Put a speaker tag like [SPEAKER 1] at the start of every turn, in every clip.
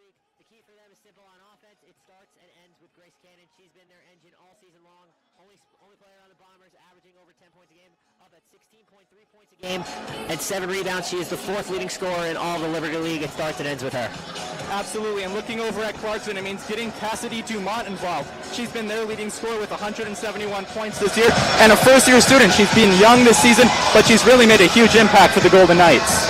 [SPEAKER 1] week. The key for them is simple on offense. It starts and ends with Grace Cannon. She's been their engine all season long. Only player on the Bombers, averaging over 10 points a game, up at 16.3 points a game and 7 rebounds. She is the 4th leading scorer in all of the Liberty League. It starts and ends with her.
[SPEAKER 2] Absolutely, and looking over at Clarkson, it means getting Cassidy Dumont involved. She's been their leading scorer with 171 points this year, and a first-year student. She's been young this season, but she's really made a huge impact for the Golden Knights.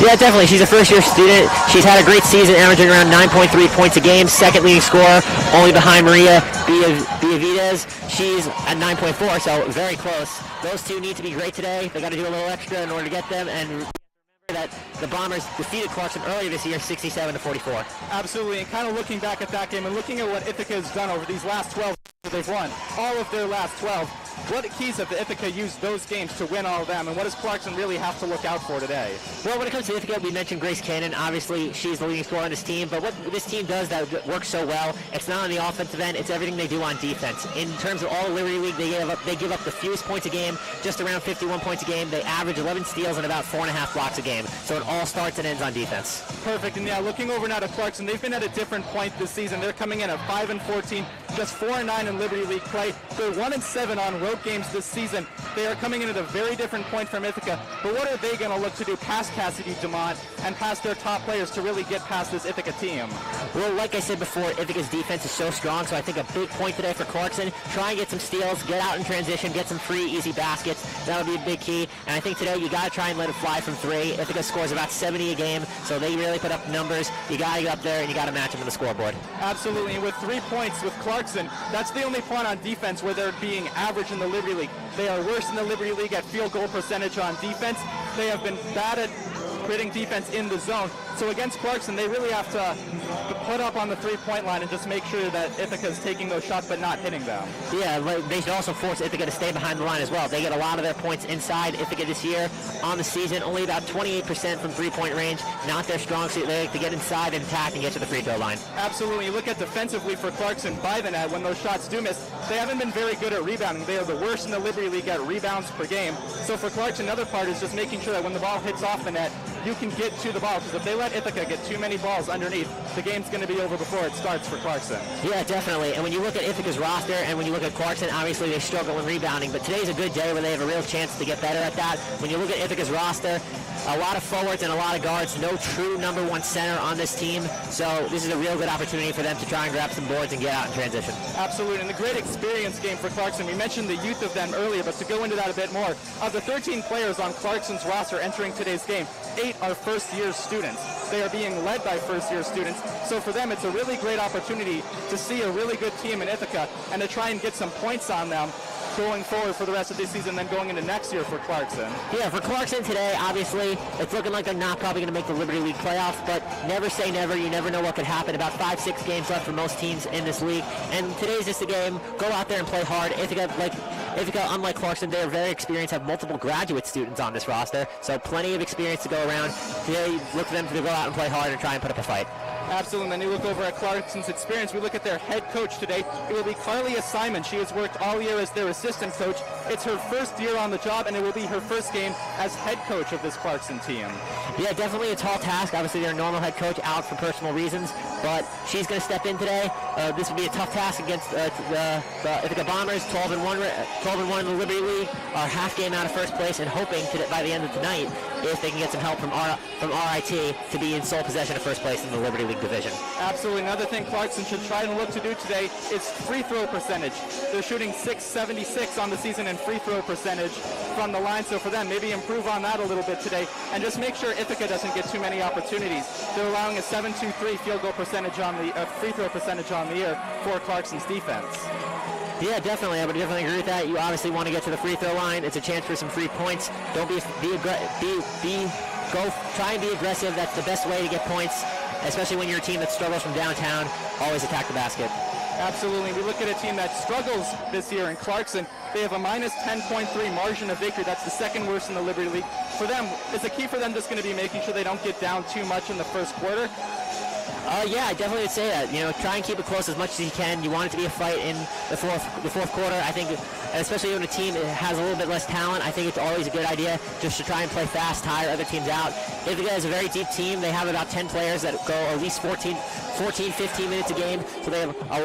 [SPEAKER 1] Yeah, definitely. She's a first-year student. She's had a great season, averaging around 9.3 points a game, 2nd leading scorer, only behind Maria Benavidez. She's at 9.4, so very close. Those two need to be great today. They got to do a little extra in order to get them, and remember that the Bombers defeated Clarkson earlier this year, 67-44.
[SPEAKER 2] Absolutely, and kind of looking back at that game and looking at what Ithaca has done over these last 12 that they've won, all of their last 12, what keys have Ithaca used those games to win all of them, and what does Clarkson really have to look out for today?
[SPEAKER 1] Well, when it comes to Ithaca, we mentioned Grace Cannon. Obviously, she's the leading scorer on this team, but what this team does that works so well, it's not on the offensive end, it's everything they do on defense. In terms of all the Liberty League, they give up the fewest points a game, just around 51 points a game. They average 11 steals and about 4.5 blocks a game, so it all starts and ends on defense.
[SPEAKER 2] Perfect, and yeah, looking over now to Clarkson, they've been at a different point this season. They're coming in at 5-14, just 4-9 in Liberty League play. They're 1-7 on road games this season. They are coming in at a very different point from Ithaca, but what are they going to look to do past Cassidy Dumont and past their top players to really get past this Ithaca team?
[SPEAKER 1] Well, like I said before, Ithaca's defense is so strong, so I think a big point today for Clarkson, try and get some steals, get out in transition, get some free, easy baskets. That'll be a big key, and I think today you got to try and let it fly from 3. Ithaca scores about 70 a game, so they really put up numbers. You got to get up there, and you got to match them on the scoreboard.
[SPEAKER 2] Absolutely, and with 3 points with Clarkson, that's the only point on defense where they're being average in the Liberty League. They are worse in the Liberty League at field goal percentage on defense. They have been bad at creating defense in the zone. So against Clarkson, they really have to put up on the 3-point line and just make sure that Ithaca is taking those shots but not hitting them.
[SPEAKER 1] Yeah, they should also force Ithaca to stay behind the line as well. They get a lot of their points inside. Ithaca this year on the season, only about 28% from 3-point range. Not their strong suit. They like to get inside and attack and get to the free throw line.
[SPEAKER 2] Absolutely. You look at defensively for Clarkson by the net when those shots do miss. They haven't been very good at rebounding. They are the worst in the Liberty League at rebounds per game. So for Clarkson, another part is just making sure that when the ball hits off the net, you can get to the ball, because if they let Ithaca get too many balls underneath, the game's going to be over before it starts for Clarkson.
[SPEAKER 1] Yeah, definitely. And when you look at Ithaca's roster and when you look at Clarkson, obviously they struggle in rebounding, but today's a good day where they have a real chance to get better at that. When you look at Ithaca's roster, a lot of forwards and a lot of guards, no true number 1 center on this team, so this is a real good opportunity for them to try and grab some boards and get out in transition.
[SPEAKER 2] Absolutely, and a great experience game for Clarkson. We mentioned the youth of them earlier, but to go into that a bit more, of the 13 players on Clarkson's roster entering today's game, 8 are first-year students. They are being led by first-year students, so for them it's a really great opportunity to see a really good team in Ithaca and to try and get some points on them going forward for the rest of this season, then going into next year for Clarkson.
[SPEAKER 1] Yeah, for Clarkson today, obviously, it's looking like they're not probably going to make the Liberty League playoffs, but never say never. You never know what could happen. About 5-6 games left for most teams in this league, and today's just a game. Go out there and play hard. Ithaca, unlike Clarkson, they're very experienced, have multiple graduate students on this roster, so plenty of experience to go around. Today, look for them to go out and play hard and try and put up a fight.
[SPEAKER 2] Absolutely. And then you look over at Clarkson's experience. We look at their head coach today. It will be Carlia Simon. She has worked all year as their assistant coach. It's her first year on the job, and it will be her first game as head coach of this Clarkson team.
[SPEAKER 1] Yeah, definitely a tall task. Obviously, their normal head coach out for personal reasons, but she's going to step in today. This would be a tough task against the Ithaca Bombers, 12-1 in the Liberty League, are half game out of first place, and hoping by the end of tonight, if they can get some help from RIT, to be in sole possession of first place in the Liberty League division.
[SPEAKER 2] Absolutely. Another thing Clarkson should try and look to do today is free throw percentage. They're shooting .676 on the season in free throw percentage from the line, so for them, maybe improve on that a little bit today, and just make sure Ithaca doesn't get too many opportunities. They're allowing a .723 field goal percentage on the free throw percentage on the year for Clarkson's defense.
[SPEAKER 1] Yeah, definitely. I would definitely agree with that. You obviously want to get to the free throw line. It's a chance for some free points. Don't try and be aggressive. That's the best way to get points, especially when you're a team that struggles from downtown. Always attack the basket.
[SPEAKER 2] Absolutely. We look at a team that struggles this year in Clarkson. They have a -10.3 margin of victory. That's the second worst in the Liberty League. For them, it's a key for them just going to be making sure they don't get down too much in the first quarter.
[SPEAKER 1] Yeah, I definitely would say that. Try and keep it close as much as you can. You want it to be a fight in the fourth quarter. I think, especially when a team has a little bit less talent, I think it's always a good idea just to try and play fast, tire other teams out. Ithaca is a very deep team. They have about 10 players that go at least 14 14, 15 minutes a game, so they have a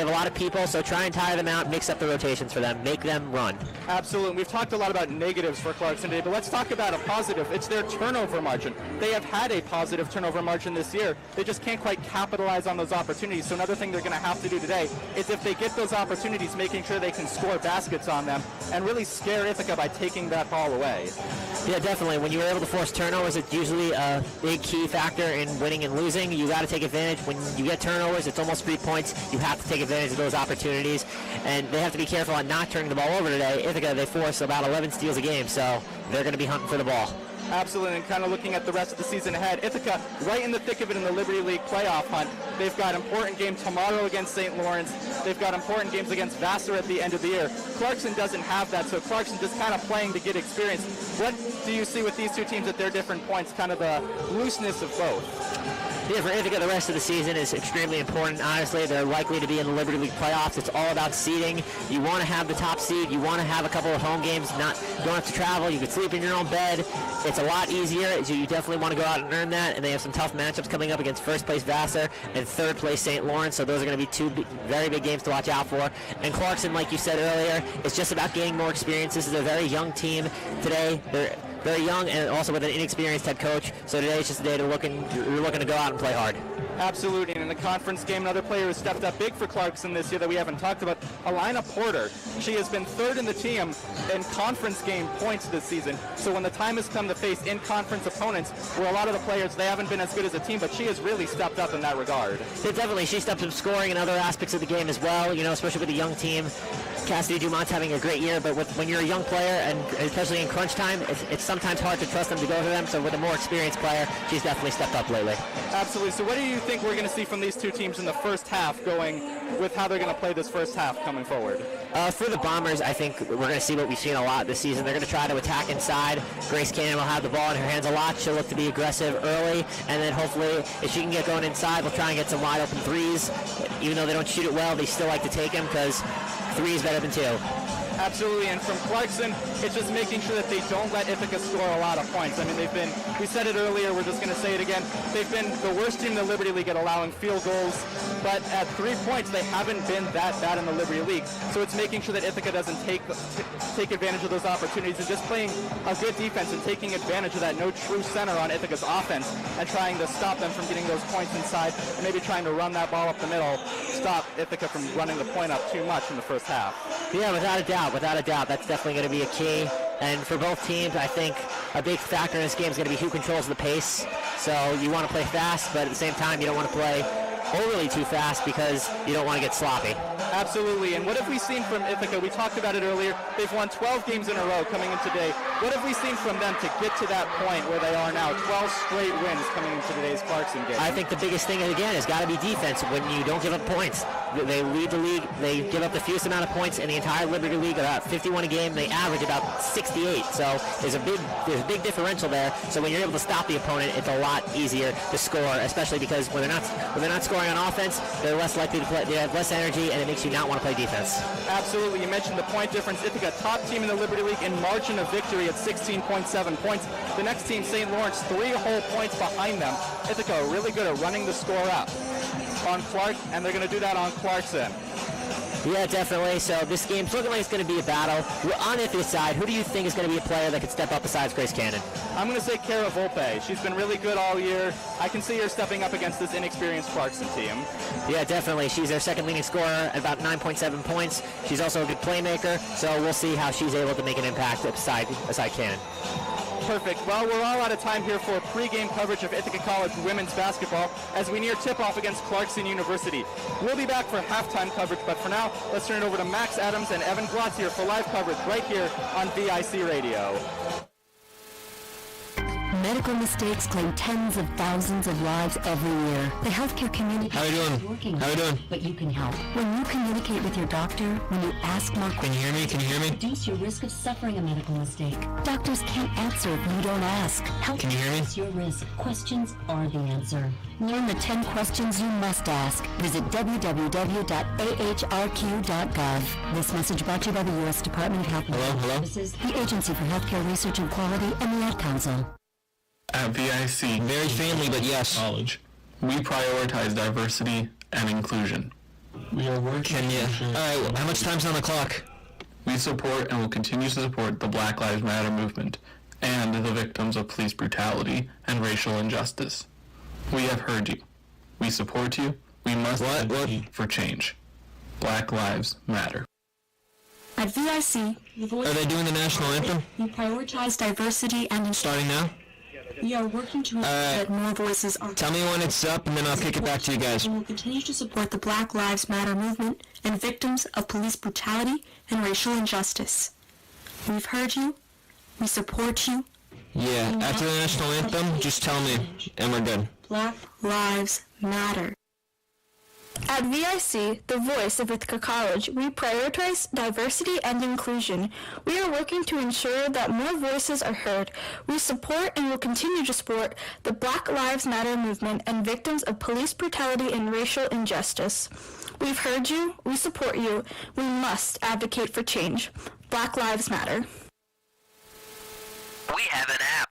[SPEAKER 1] lot of people, so try and tire them out, mix up the rotations for them, make them run.
[SPEAKER 2] Absolutely. We've talked a lot about negatives for Clarkson today, but let's talk about a positive. It's their turnover margin. They have had a positive turnover margin this year. They just can't quite capitalize on those opportunities. So another thing they're going to have to do today is, if they get those opportunities, making sure they can score baskets on them and really scare Ithaca by taking that ball away.
[SPEAKER 1] Yeah, definitely. When you're able to force turnovers, it's usually a big key factor in winning and losing. You got to take advantage. When you get turnovers, it's almost 3 points. You have to take advantage of those opportunities, and they have to be careful on not turning the ball over today. Ithaca, they force about 11 steals a game, so they're going to be hunting for the ball.
[SPEAKER 2] Absolutely, and kind of looking at the rest of the season ahead, Ithaca right in the thick of it in the Liberty League playoff hunt. They've got important game tomorrow against St. Lawrence. They've got important games against Vassar at the end of the year. Clarkson doesn't have that, so Clarkson just kind of playing to get experience. What do you see with these two teams at their different points, kind of the looseness of both?
[SPEAKER 1] Yeah, for Ithaca, the rest of the season is extremely important. Honestly, they're likely to be in the Liberty League playoffs. It's all about seeding. You want to have the top seed. You want to have a couple of home games. You don't have to travel. You can sleep in your own bed. It's a lot easier. So you definitely want to go out and earn that. And they have some tough matchups coming up against first place Vassar and third place St. Lawrence. So those are going to be two very big games to watch out for. And Clarkson, like you said earlier, it's just about gaining more experience. This is a very young team today. They're very young and also with an inexperienced head coach. So today is just a day you're looking to go out and play hard.
[SPEAKER 2] Absolutely, and in the conference game, another player who stepped up big for Clarkson this year that we haven't talked about, Alina Porter. She has been third in the team in conference game points this season. So when the time has come to face in-conference opponents, where a lot of the players, they haven't been as good as a team, but she has really stepped up in that regard.
[SPEAKER 1] Yeah, definitely. She stepped up scoring in other aspects of the game as well, especially with a young team. Cassidy Dumont's having a great year, but when you're a young player, and especially in crunch time, it's sometimes hard to trust them to go to them. So with a more experienced player, she's definitely stepped up lately.
[SPEAKER 2] Absolutely. So what do you think we're going to see from these two teams in the first half, going with how they're going to play this first half coming forward?
[SPEAKER 1] For the Bombers, I think we're going to see what we've seen a lot this season. They're going to try to attack inside. Grace Cannon will have the ball in her hands a lot. She'll look to be aggressive early, and then hopefully if she can get going inside, we'll try and get some wide open threes. Even though they don't shoot it well, they still like to take them because 3 is better than 2.
[SPEAKER 2] Absolutely, and from Clarkson, it's just making sure that they don't let Ithaca score a lot of points. I mean, we said it earlier, we're just going to say it again, they've been the worst team in the Liberty League at allowing field goals, but at 3 points, they haven't been that bad in the Liberty League. So it's making sure that Ithaca doesn't take advantage of those opportunities and just playing a good defense and taking advantage of that no true center on Ithaca's offense and trying to stop them from getting those points inside and maybe trying to run that ball up the middle, stop Ithaca from running the point up too much in the first half.
[SPEAKER 1] Yeah, without a doubt, that's definitely going to be a key. And for both teams, I think a big factor in this game is going to be who controls the pace. So you want to play fast, but at the same time, you don't want to play overly too fast because you don't want to get sloppy.
[SPEAKER 2] Absolutely, and what have we seen from Ithaca? We talked about it earlier. They've won 12 games in a row coming in today. What have we seen from them to get to that point where they are now? 12 straight wins coming into today's Clarkson game.
[SPEAKER 1] I think the biggest thing, again, has got to be defense. When you don't give up points, they lead the league. They give up the fewest amount of points in the entire Liberty League, about 51 a game. They average about 68, so there's a big differential there. So when you're able to stop the opponent, it's a lot easier to score, especially because when they're not scoring on offense, they're less likely to play. They have less energy, and it makes you not want to play defense.
[SPEAKER 2] Absolutely. You mentioned the point difference. Ithaca, top team in the Liberty League in margin of victory at 16.7 points. The next team, St. Lawrence, 3 whole points behind them. Ithaca really good at running the score up on Clark, and they're going to do that on Clarkson.
[SPEAKER 1] Yeah, definitely. So this game's looking like it's going to be a battle. On Ithaca's side, who do you think is going to be a player that could step up besides Grace Cannon?
[SPEAKER 2] I'm going to say Cara Volpe. She's been really good all year. I can see her stepping up against this inexperienced Clarkson team.
[SPEAKER 1] Yeah, definitely. She's their second leading scorer at about 9.7 points. She's also a good playmaker, so we'll see how she's able to make an impact aside Cannon.
[SPEAKER 2] Perfect. Well, we're all out of time here for pregame coverage of Ithaca College women's basketball as we near tip-off against Clarkson University. We'll be back for halftime coverage, but for now, let's turn it over to Max Adams and Evan Glotz here for live coverage right here on VIC Radio.
[SPEAKER 3] Medical mistakes claim tens of thousands of lives every year. The healthcare community is working.
[SPEAKER 4] How you doing?
[SPEAKER 3] But you can help. When you communicate with your doctor, when you ask more questions,
[SPEAKER 4] Can you hear me?
[SPEAKER 3] reduce your risk of suffering a medical mistake. Doctors can't answer if you don't ask. Help
[SPEAKER 4] Can you hear me?
[SPEAKER 3] reduce your risk. Questions are the answer. Learn the 10 questions you must ask. Visit www.ahrq.gov. This message brought to you by the U.S. Department of Health and Human Services, the Agency for Healthcare Research and Quality, and the Ad Council.
[SPEAKER 4] At VIC. Very family, but yes. College. We prioritize diversity and inclusion.
[SPEAKER 5] We are working.
[SPEAKER 6] Alright, how much time's on the clock?
[SPEAKER 4] We support and will continue to support the Black Lives Matter movement and the victims of police brutality and racial injustice. We have heard you. We support you. We must advocate for change. Black Lives Matter.
[SPEAKER 3] At VIC,
[SPEAKER 6] Are they doing the national anthem?
[SPEAKER 3] we prioritize diversity and
[SPEAKER 6] Starting now?
[SPEAKER 3] we are working to ensure that more voices are
[SPEAKER 6] Tell me when it's up and then I'll kick it back to you guys.
[SPEAKER 3] and will continue to support the Black Lives Matter movement and victims of police brutality and racial injustice. We've heard you. We support you.
[SPEAKER 6] Yeah, after the national anthem, just tell me and we're good.
[SPEAKER 3] Black Lives Matter.
[SPEAKER 7] At VIC, the voice of Ithaca College, we prioritize diversity and inclusion. We are working to ensure that more voices are heard. We support and will continue to support the Black Lives Matter movement and victims of police brutality and racial injustice. We've heard you. We support you. We must advocate for change. Black Lives Matter.
[SPEAKER 8] We have an app.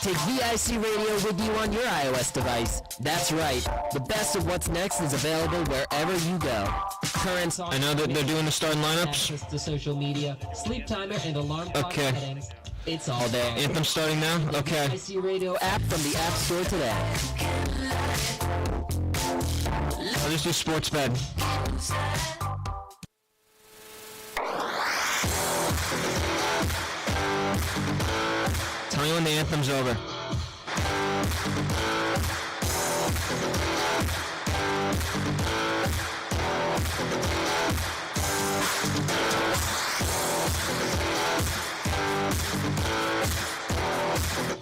[SPEAKER 1] Take VIC Radio with you on your iOS device. That's right. The best of what's next is available wherever you go. Current.
[SPEAKER 6] I know that they're doing the starting lineups.
[SPEAKER 9] Access to social media, sleep timer, and alarm clock
[SPEAKER 6] Okay.
[SPEAKER 9] settings. It's all there.
[SPEAKER 6] Anthem starting now? Okay.
[SPEAKER 9] VIC Radio
[SPEAKER 1] App from the App Store today.
[SPEAKER 6] I'll just do sports bed. Tell me when the anthem's over.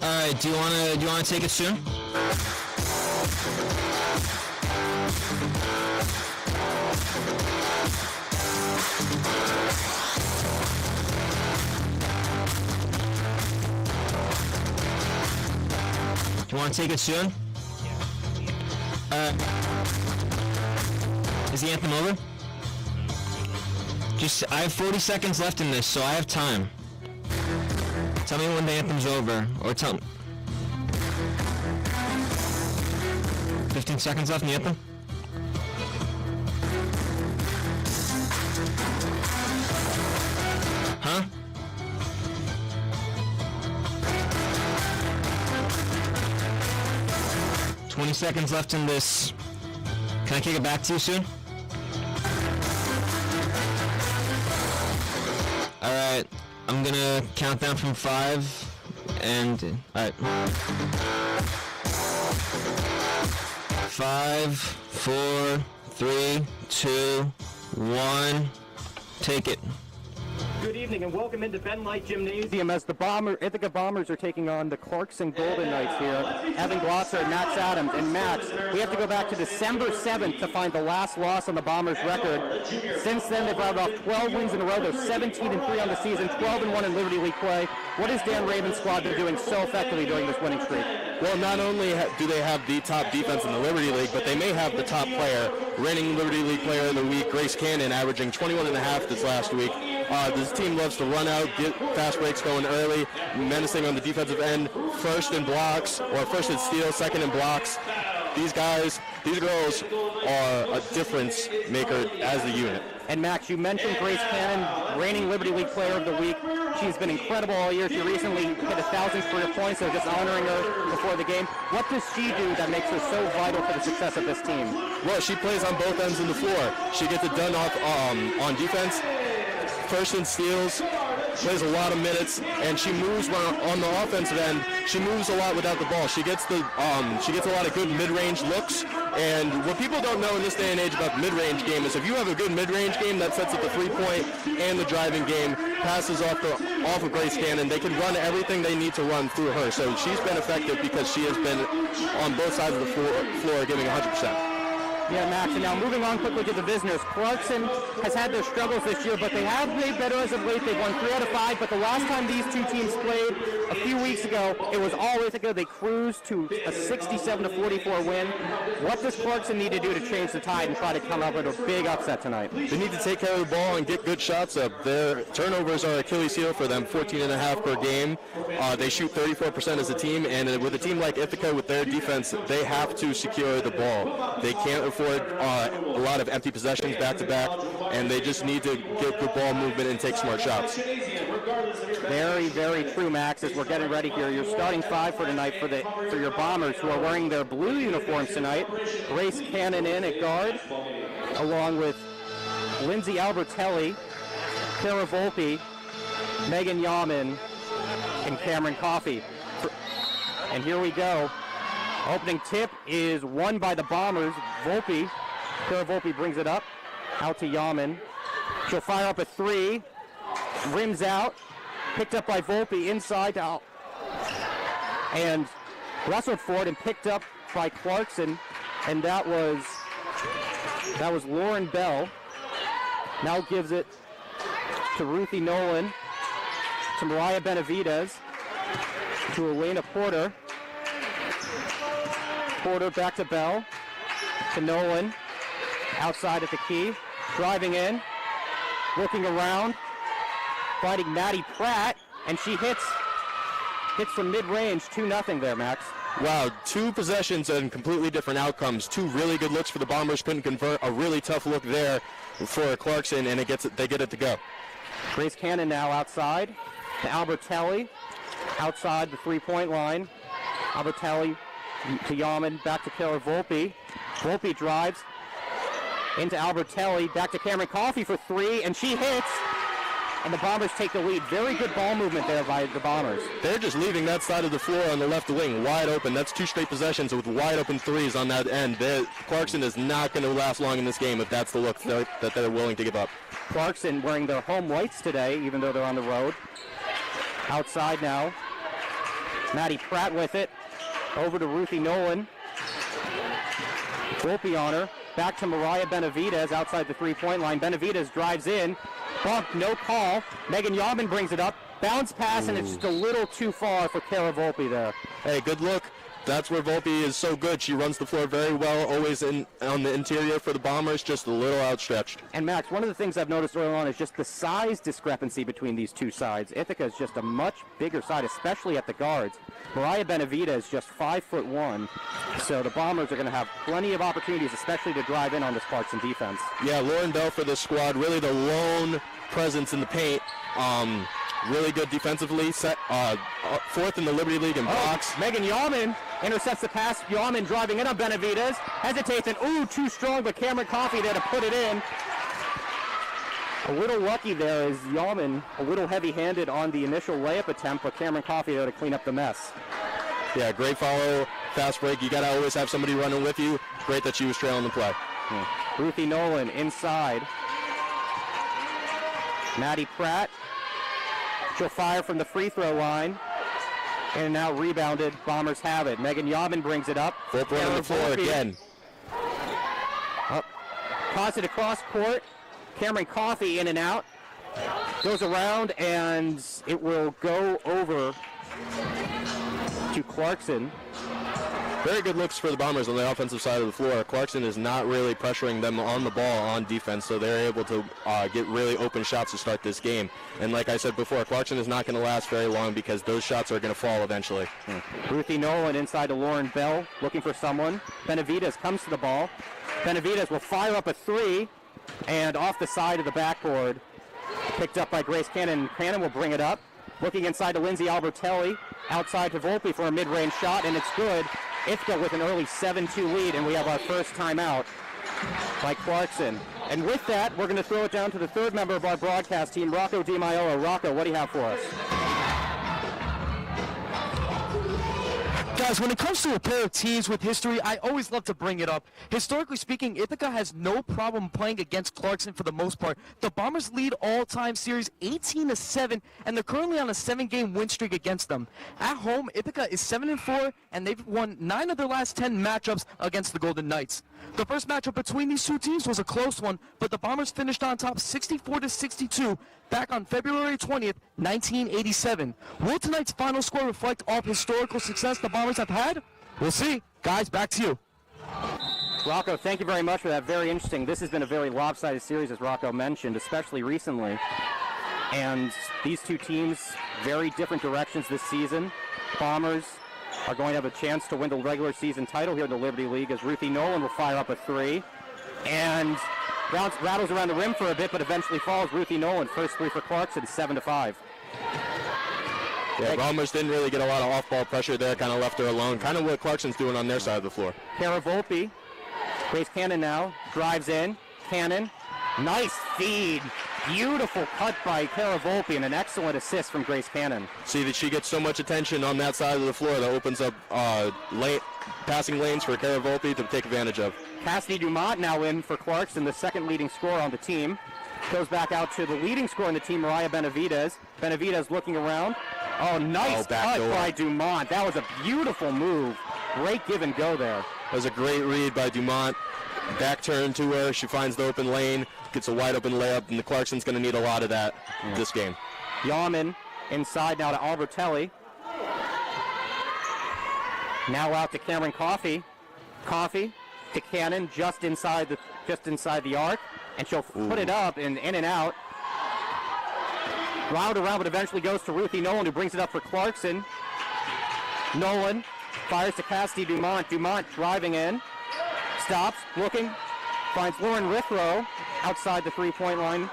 [SPEAKER 6] Alright, do you wanna take it soon? Do you want to take it soon? Is the anthem over? I have 40 seconds left in this, so I have time. Tell me when the anthem's over, or tell me. 15 seconds left in the anthem? Huh? $20 seconds left in this. Can I kick it back to you soon? Alright, I'm gonna count down from 5 and alright. 5, 4, 3, 2, 1. Take it.
[SPEAKER 2] Good evening and welcome into Ben Light Gymnasium as the Ithaca Bombers are taking on the Clarkson Golden Knights here. Evan Glosser and Max Adams. And Max, we have to go back to December 7th to find the last loss on the Bombers' record. Since then, they've rattled off 12 wins in a row. They're 17-3 on the season, 12-1 in Liberty League play. What has Dan Raven's squad been doing so effectively during this winning streak?
[SPEAKER 10] Well, not only do they have the top defense in the Liberty League, but they may have the top player, reigning Liberty League Player of the Week, Grace Cannon, averaging 21.5 this last week. This team loves to run out, get fast breaks going early, menacing on the defensive end, first in blocks, or first in steals, second in blocks. These girls are a difference maker as a unit.
[SPEAKER 2] And Max, you mentioned Grace Cannon, reigning Liberty League Player of the Week. She's been incredible all year. She recently hit 1,000 career points, so just honoring her before the game. What does she do that makes her so vital for the success of this team?
[SPEAKER 10] Well, she plays on both ends of the floor. She gets it done on defense, first in steals, plays a lot of minutes, and she moves on the offensive end. She moves a lot without the ball. She gets a lot of good mid-range looks. And what people don't know in this day and age about the mid-range game is if you have a good mid-range game that sets up the three-point and the driving game, passes off of Grace Cannon, they can run everything they need to run through her. So she's been effective because she has been on both sides of the floor giving 100%.
[SPEAKER 5] Yeah, Max, and now moving on quickly to the visitors. Clarkson has had their struggles this year, but they have made better as of late. They've won 3 out of 5, but the last time these two teams played a few weeks ago, it was all Ithaca. They cruised to a 67-44 win. What does Clarkson need to do to change the tide and try to come up with a big upset tonight?
[SPEAKER 10] They need to take care of the ball and get good shots up. Their turnovers are Achilles heel for them, 14.5 per game. They shoot 34% as a team, and with a team like Ithaca with their defense, they have to secure the ball. They can't afford a lot of empty possessions back-to-back, and they just need to get good ball movement and take smart shots.
[SPEAKER 5] Very, very true, Max, as we're getting ready here. Your starting 5 for tonight for your Bombers, who are wearing their blue uniforms tonight. Grace Cannon in at guard, along with Lindsay Albertelli, Kara Volpe, Megan Yaman, and Cameron Coffey. And here we go. Opening tip is won by the Bombers. Volpe, Kara Volpe brings it up, out to Yaman. She'll fire up a 3, rims out, picked up by Volpe inside out, and wrestled for it and picked up by Clarkson, and that was Lauren Bell. Now gives it to Ruthie Nolan, to Mariah Benavides, to Elena Porter. Porter back to Bell, to Nolan, outside at the key, driving in, looking around, fighting Maddie Pratt, and she hits from mid-range, 2-0 there, Max.
[SPEAKER 10] Wow, 2 possessions and completely different outcomes. 2 really good looks for the Bombers, couldn't convert. A really tough look there for Clarkson, and they get it to go.
[SPEAKER 5] Grace Cannon now outside to Albertelli, outside the 3-point line. Albertelli to Yaman, back to Kara Volpe. Volpe drives into Albertelli, back to Cameron Coffey for 3, and she hits, and the Bombers take the lead. Very good ball movement there by the Bombers.
[SPEAKER 10] They're just leaving that side of the floor on the left wing wide open. That's 2 straight possessions with wide open 3s on that end. Clarkson is not going to last long in this game if that's the look that they're willing to give up.
[SPEAKER 5] Clarkson wearing their home whites today, even though they're on the road. Outside now. Maddie Pratt with it. Over to Ruthie Nolan. Volpe on her. Back to Mariah Benavides outside the 3-point line. Benavides drives in. Bump, no call. Megan Yaman brings it up. Bounce pass, and it's just a little too far for Kara Volpe there.
[SPEAKER 10] Hey, good look. That's where Volpe is so good. She runs the floor very well, always on the interior for the Bombers, just a little outstretched.
[SPEAKER 5] And Max, one of the things I've noticed early on is just the size discrepancy between these two sides. Ithaca is just a much bigger side, especially at the guards. Mariah Benavides is just 5'1", so the Bombers are going to have plenty of opportunities, especially to drive in on this Clarkson defense.
[SPEAKER 10] Yeah, Lauren Bell for this squad, really the lone presence in the paint. Really good defensively, 4th in the Liberty League in blocks.
[SPEAKER 5] Megan Yaman intercepts the pass. Yaman driving in on Benavides, hesitates, and too strong, but Cameron Coffey there to put it in. A little lucky there is Yaman, a little heavy-handed on the initial layup attempt, but Cameron Coffey there to clean up the mess.
[SPEAKER 10] Yeah, great follow, fast break. You got to always have somebody running with you. Great that she was trailing the play.
[SPEAKER 5] Ruthie Nolan inside. Maddie Pratt. She'll fire from the free throw line. And now rebounded. Bombers have it. Megan Yaman brings it up.
[SPEAKER 10] Volpe on the floor again.
[SPEAKER 5] Toss it across court. Cameron Coffey in and out. Goes around, and it will go over to Clarkson.
[SPEAKER 10] Very good looks for the Bombers on the offensive side of the floor. Clarkson is not really pressuring them on the ball on defense, so they're able to get really open shots to start this game. And like I said before, Clarkson is not going to last very long because those shots are going to fall eventually.
[SPEAKER 5] Ruthie Nolan inside to Lauren Bell, looking for someone. Benavides comes to the ball. Benavides will fire up a 3, and off the side of the backboard, picked up by Grace Cannon. Cannon will bring it up. Looking inside to Lindsay Albertelli, outside to Volpe for a mid-range shot, and it's good. Ithaca with an early 7-2 lead, and we have our first timeout by Clarkson. And with that, we're going to throw it down to the third member of our broadcast team, Rocco DiMaiolo. Rocco, what do you have for us?
[SPEAKER 8] Guys, when it comes to a pair of teams with history, I always love to bring it up. Historically speaking, Ithaca has no problem playing against Clarkson for the most part. The Bombers lead all-time series 18-7, and they're currently on a 7-game win streak against them. At home, Ithaca is 7-4, and they've won 9 of their last 10 matchups against the Golden Knights. The first matchup between these two teams was a close one, but the Bombers finished on top 64-62 back on February 20th, 1987. Will tonight's final score reflect all historical success the Bombers have had? We'll see. Guys, back to you.
[SPEAKER 5] Rocco, thank you very much for that. Very interesting. This has been a very lopsided series, as Rocco mentioned, especially recently. And these two teams, very different directions this season. Bombers are going to have a chance to win the regular season title here in the Liberty League, as Ruthie Nolan will fire up a 3. And rattles around the rim for a bit, but eventually falls. Ruthie Nolan, first 3 for Clarkson, 7-5.
[SPEAKER 10] Yeah, Bombers didn't really get a lot of off-ball pressure there, kind of left her alone. Kind of what Clarkson's doing on their side of the floor.
[SPEAKER 5] Kara Volpe, Grace Cannon now, drives in. Cannon, nice feed. Beautiful cut by Kara Volpe and an excellent assist from Grace Cannon.
[SPEAKER 10] See that she gets so much attention on that side of the floor that opens up passing lanes for Kara Volpe to take advantage of.
[SPEAKER 5] Cassidy Dumont now in for Clarkson, the second leading scorer on the team. Goes back out to the leading scorer on the team, Mariah Benavidez. Benavidez looking around. Oh, nice cut by Dumont. That was a beautiful move. Great give and go there.
[SPEAKER 10] That was a great read by Dumont. Back turn to her. She finds the open lane, gets a wide open layup, and the Clarkson's going to need a lot of that this game.
[SPEAKER 5] Yaman inside now to Albertelli. Now out to Cameron Coffey. Coffey to Cannon just inside the arc, and she'll put it up and in and out. Round around, but eventually goes to Ruthie Nolan, who brings it up for Clarkson. Nolan fires to Cassidy Dumont. Dumont driving in. Stops, looking, finds Lauren Withrow outside the three-point line.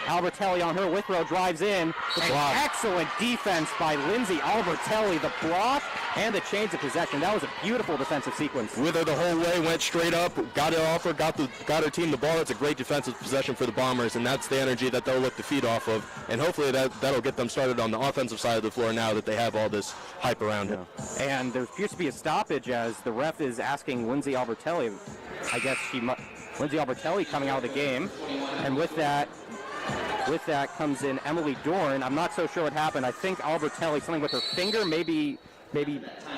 [SPEAKER 5] Albertelli on her. Withrow drives in. Excellent defense by Lindsay Albertelli. The block and the change of possession. That was a beautiful defensive sequence.
[SPEAKER 10] With her the whole way, went straight up, got it off her, got her team the ball. That's a great defensive possession for the Bombers, and that's the energy that they'll look to feed off of. And hopefully that'll get them started on the offensive side of the floor now that they have all this hype around it.
[SPEAKER 5] And there appears to be a stoppage as the ref is asking Lindsay Albertelli. I guess Lindsay Albertelli coming out of the game. And with that comes in Emily Dorn. I'm not so sure what happened. I think Albertelli, something with her finger, maybe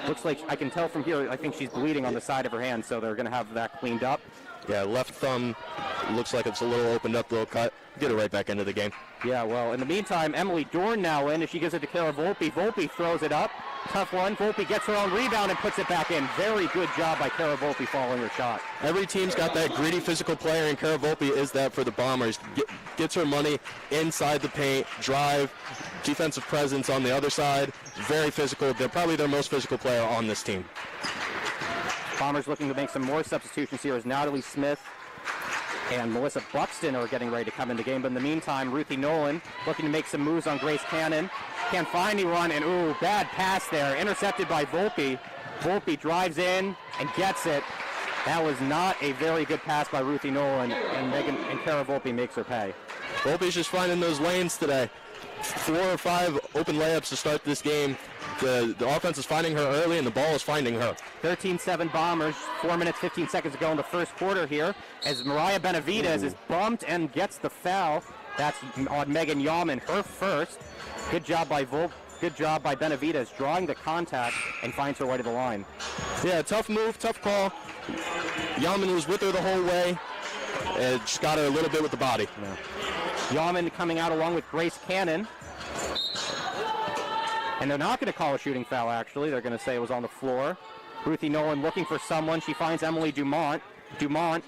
[SPEAKER 5] looks like, I can tell from here, I think she's bleeding on the side of her hand, so they're going to have that cleaned up.
[SPEAKER 10] Yeah, left thumb looks like it's a little opened up, little cut. Get it right back into the game.
[SPEAKER 5] Yeah, well, in the meantime, Emily Dorn now in as she gives it to Kara Volpe. Volpe throws it up. Tough one. Volpe gets her own rebound and puts it back in. Very good job by Kara Volpe following her shot.
[SPEAKER 10] Every team's got that gritty physical player, and Kara Volpe is that for the Bombers. Gets her money inside the paint, drive, defensive presence on the other side. Very physical. They're probably their most physical player on this team.
[SPEAKER 5] Bombers looking to make some more substitutions here as Natalie Smith and Melissa Buxton are getting ready to come in the game. But in the meantime, Ruthie Nolan looking to make some moves on Grace Cannon. Can't find anyone, and ooh, bad pass there. Intercepted by Volpe. Volpe drives in and gets it. That was not a very good pass by Ruthie Nolan, and Kara Volpe makes her pay.
[SPEAKER 10] Volpe's just finding those lanes today. 4 or 5 open layups to start this game. The offense is finding her early, and the ball is finding her.
[SPEAKER 5] 13-7 Bombers, 4 minutes, 15 seconds to go in the first quarter here, as Mariah Benavidez is bumped and gets the foul. That's on Megan Yaman, her first. Good job by Benavidez, drawing the contact and finds her way to the line.
[SPEAKER 10] Yeah, tough move, tough call. Yaman was with her the whole way. Just got her a little bit with the body.
[SPEAKER 5] Yeah. Yaman coming out along with Grace Cannon. And they're not going to call a shooting foul, actually. They're going to say it was on the floor. Ruthie Nolan looking for someone. She finds Emily Dumont. Dumont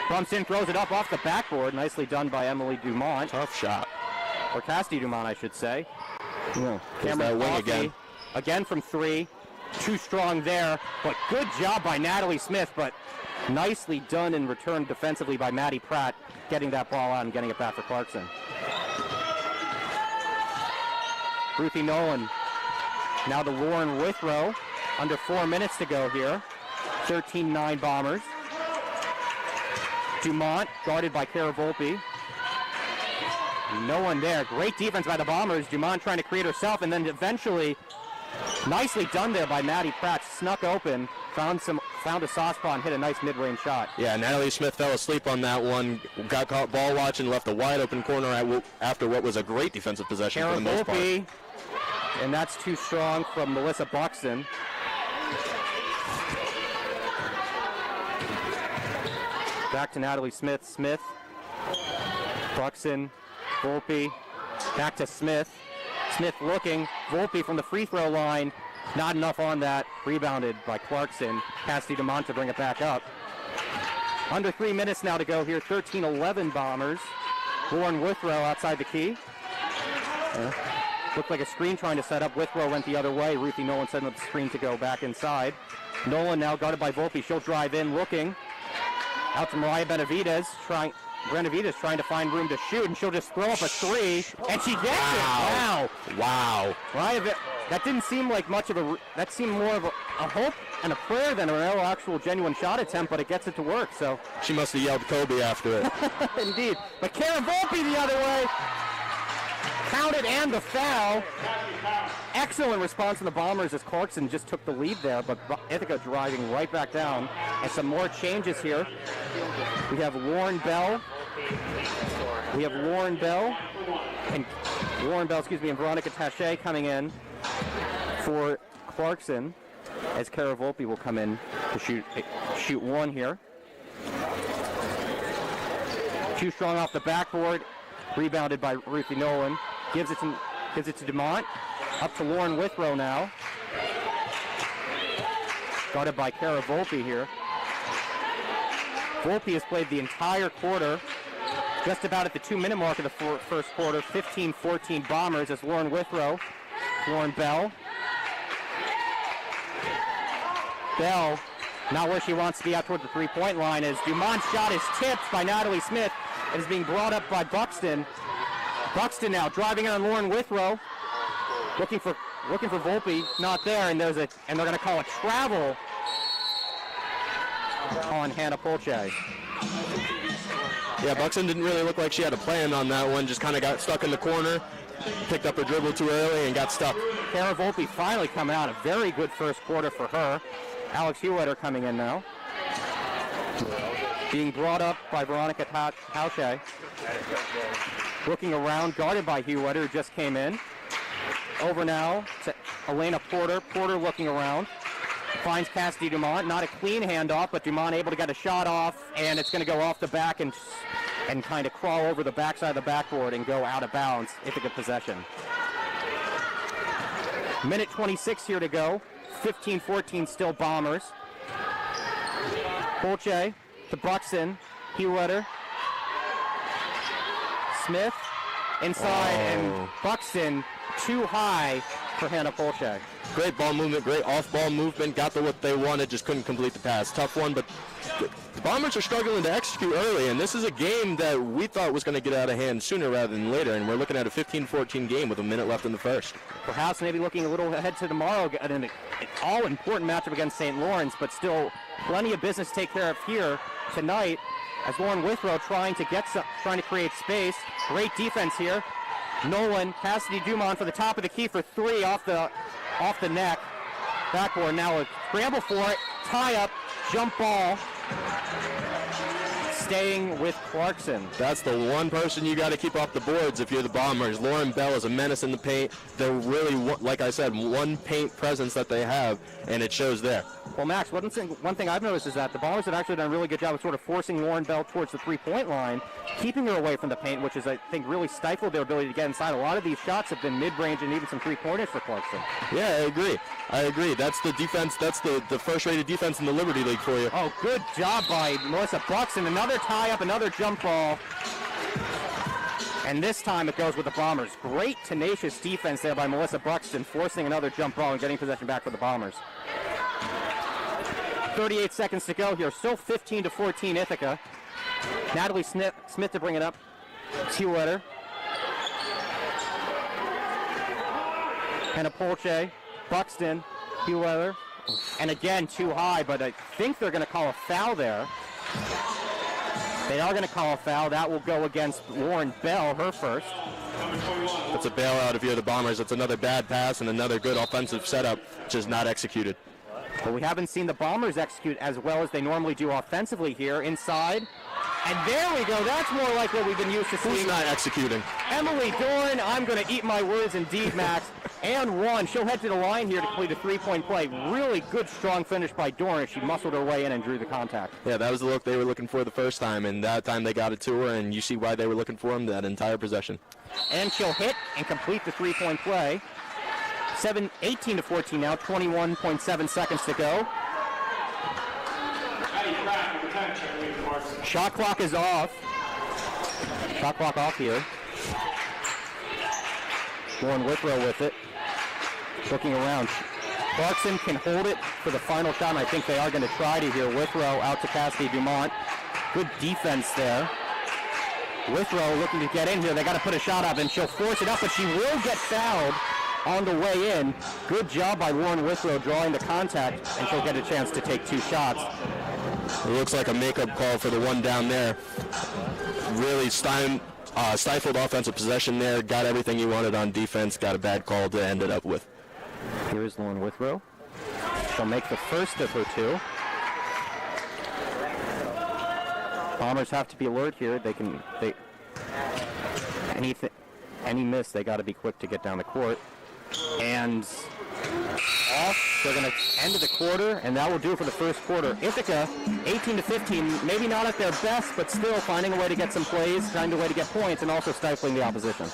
[SPEAKER 5] bumps in, throws it up off the backboard. Nicely done by Emily Dumont.
[SPEAKER 10] Tough shot.
[SPEAKER 5] Or Cassidy Dumont, I should say.
[SPEAKER 10] Yeah.
[SPEAKER 5] Cameron
[SPEAKER 10] wing
[SPEAKER 5] Coffey, again from 3. Too strong there. But good job by Natalie Smith. But nicely done in return defensively by Maddie Pratt, getting that ball out and getting it back for Clarkson. Ruthie Nolan now to Lauren Withrow. Under 4 minutes to go here. 13-9 Bombers. Dumont guarded by Kara Volpe. No one there. Great defense by the Bombers. Dumont trying to create herself, and then eventually nicely done there by Maddie Pratt. snuck open, found a soft spot and hit a nice mid-range shot.
[SPEAKER 10] Yeah, Natalie Smith fell asleep on that one, got caught ball watching, left a wide open corner after what was a great defensive possession for the most part.
[SPEAKER 5] And that's too strong from Melissa Buxton. Back to Natalie Smith. Smith, Buxton, Volpe, back to Smith. Smith looking, Volpe from the free throw line. Not enough on that. Rebounded by Clarkson. Cassidy DeMont to bring it back up. Under 3 minutes now to go here. 13-11 Bombers. Lauren Withrow outside the key. Looked like a screen trying to set up. Withrow went the other way. Ruthie Nolan setting up the screen to go back inside. Nolan now guarded by Volpe. She'll drive in looking. Out to Mariah Benavides. Benavides trying to find room to shoot, and she'll just throw up a three, and she gets it.
[SPEAKER 10] Wow.
[SPEAKER 5] That didn't seem like much of a, that seemed more of a hope and a prayer than an actual genuine shot attempt, but it gets it to work, so.
[SPEAKER 10] She must have yelled Kobe after it.
[SPEAKER 5] Indeed. But Karen Volpe the other way. Counted and the foul. Excellent response from the Bombers as Clarkson just took the lead there, but Ithaca driving right back down. And some more changes here. We have Lauren Bell and Veronica Taché coming in for Clarkson, as Kara Volpe will come in to shoot one here. Too strong off the backboard, rebounded by Ruthie Nolan. Gives it to DeMont. Up to Lauren Withrow now. Guarded by Kara Volpe here. Volpe has played the entire quarter, just about at the 2-minute mark of the first quarter. 15-14 Bombers as Lauren Bell. Bell, not where she wants to be, out toward the three-point line, as Dumont's shot is tipped by Natalie Smith and is being brought up by Buxton. Buxton now driving on Lauren Withrow, looking for Volpe, not there, and they're going to call a travel on Hannah Polche.
[SPEAKER 10] Yeah, Buxton didn't really look like she had a plan on that one, just kind of got stuck in the corner, picked up her dribble too early and got stuck.
[SPEAKER 5] Kara Volpe finally coming out, a very good first quarter for her. Alex Hewletter coming in now. Being brought up by Veronica Taché. Looking around, guarded by Hewletter, who just came in. Over now to Elena Porter. Porter looking around. Finds Cassidy DeMont. Not a clean handoff, but DeMont able to get a shot off, and it's going to go off the back and kind of crawl over the backside of the backboard and go out of bounds. Ithaca possession. Minute 26 here to go. 15-14 still Bombers. Polche to Buxton. Hewletter. Smith inside, and Buxton too high for Hannah Polche.
[SPEAKER 10] Great ball movement, great off-ball movement, got to what they wanted, just couldn't complete the pass. Tough one, but the Bombers are struggling to execute early, and this is a game that we thought was going to get out of hand sooner rather than later, and we're looking at a 15-14 game with a minute left in the first.
[SPEAKER 5] Perhaps maybe looking a little ahead to tomorrow, an all-important matchup against St. Lawrence, but still plenty of business to take care of here tonight, as Lauren Withrow trying to create space. Great defense here. Nolan, Cassidy Dumont for the top of the key for three off the neck. Backboard now a scramble for it. Tie up, jump ball. Staying with Clarkson.
[SPEAKER 10] That's the one person you got to keep off the boards if you're the Bombers. Lauren Bell is a menace in the paint. They're really, like I said, one paint presence that they have, and it shows there.
[SPEAKER 5] Well, Max, one thing I've noticed is that the Bombers have actually done a really good job of sort of forcing Lauren Bell towards the three-point line, keeping her away from the paint, which is, I think, really stifled their ability to get inside. A lot of these shots have been mid-range and even some three-pointers for Clarkson.
[SPEAKER 10] Yeah, I agree. That's the defense. That's the first-rated defense in the Liberty League for you.
[SPEAKER 5] Oh, good job by Melissa Buxton. Another tie-up, another jump ball. And this time it goes with the Bombers. Great tenacious defense there by Melissa Buxton, forcing another jump ball and getting possession back for the Bombers. 38 seconds to go here. Still 15-14 Ithaca. Natalie Smith to bring it up. Hewletter. Hannah Polche. Buxton. Hewletter. And again, too high, but I think they're going to call a foul there. They are going to call a foul. That will go against Lauren Bell, her first.
[SPEAKER 10] That's a bailout if you're the Bombers. It's another bad pass and another good offensive setup, just not executed.
[SPEAKER 5] But we haven't seen the Bombers execute as well as they normally do offensively here. Inside. And there we go. That's more like what we've been used to seeing.
[SPEAKER 10] Who's not executing?
[SPEAKER 5] Emily Dorn, I'm going to eat my words indeed, Max. And one. She'll head to the line here to complete a three-point play. Really good, strong finish by Dorn as she muscled her way in and drew the contact.
[SPEAKER 10] Yeah, that was the look they were looking for the first time, and that time they got it to her, and you see why they were looking for him that entire possession.
[SPEAKER 5] And she'll hit and complete the three-point play. 18 to 14 now, 21.7 seconds to go. Shot clock is off. Shot clock off here. Lauren Withrow with it. Looking around. Clarkson can hold it for the final shot, and I think they are going to try to here. Withrow out to Cassidy Dumont. Good defense there. Withrow looking to get in here. They got to put a shot up, and she'll force it up, but she will get fouled on the way in. Good job by Lauren Withrow drawing the contact, and she'll get a chance to take two shots.
[SPEAKER 10] It looks like a makeup call for the one down there. Really stifled offensive possession there. Got everything you wanted on defense. Got a bad call to end it up with.
[SPEAKER 5] Here is Lauren Withrow. She'll make the first of her two. Bombers have to be alert here. Any miss, they got to be quick to get down the court. And off. They're going to end the quarter, and that will do it for the first quarter. Ithaca, 18 to 15, maybe not at their best, but still finding a way to get some plays, finding a way to get points, and also stifling the opposition.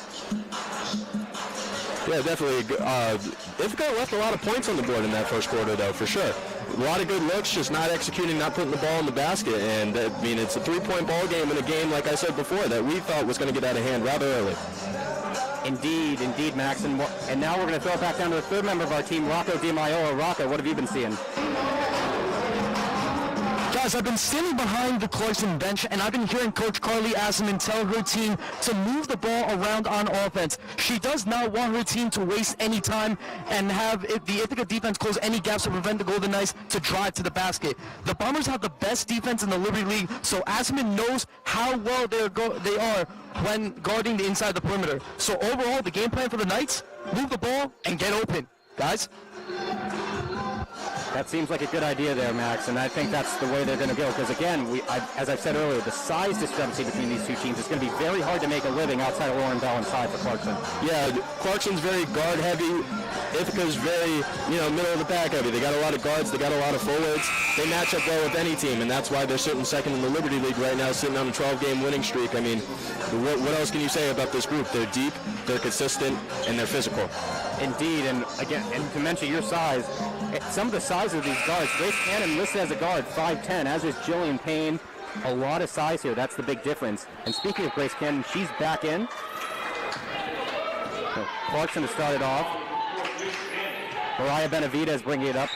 [SPEAKER 10] Yeah, definitely. Ithaca left a lot of points on the board in that first quarter, though, for sure. A lot of good looks, just not executing, not putting the ball in the basket. And, I mean, it's a three-point ball game in a game, like I said before, that we thought was going to get out of hand rather early.
[SPEAKER 5] Indeed, Max. And now we're going to throw it back down to the third member of our team, Rocco DiMaiola. Rocco, what have you been seeing?
[SPEAKER 8] Guys, I've been standing behind the Clarkson bench, and I've been hearing Coach Carly Asselman tell her team to move the ball around on offense. She does not want her team to waste any time and have the Ithaca defense close any gaps to prevent the Golden Knights to drive to the basket. The Bombers have the best defense in the Liberty League, so Asselman knows how well they are when guarding the inside of the perimeter. So overall, the game plan for the Knights, move the ball and get open. Guys?
[SPEAKER 5] That seems like a good idea there, Max, and I think that's the way they're going to go. Because again, as I've said earlier, the size discrepancy between these two teams is going to be very hard to make a living outside of Lauren Bell inside for Clarkson.
[SPEAKER 10] Yeah, Clarkson's very guard heavy. Ithaca's very, middle of the pack heavy. They got a lot of guards. They got a lot of forwards. They match up well with any team, and that's why they're sitting second in the Liberty League right now, sitting on a 12-game winning streak. I mean, what else can you say about this group? They're deep, they're consistent, and they're physical.
[SPEAKER 5] Indeed, and again, and to mention your size, some of the size of these guards, Grace Cannon listed as a guard, 5'10", as is Jillian Payne. A lot of size here. That's the big difference. And speaking of Grace Cannon, she's back in. So Clarkson has started off. Mariah Benavidez bringing it up.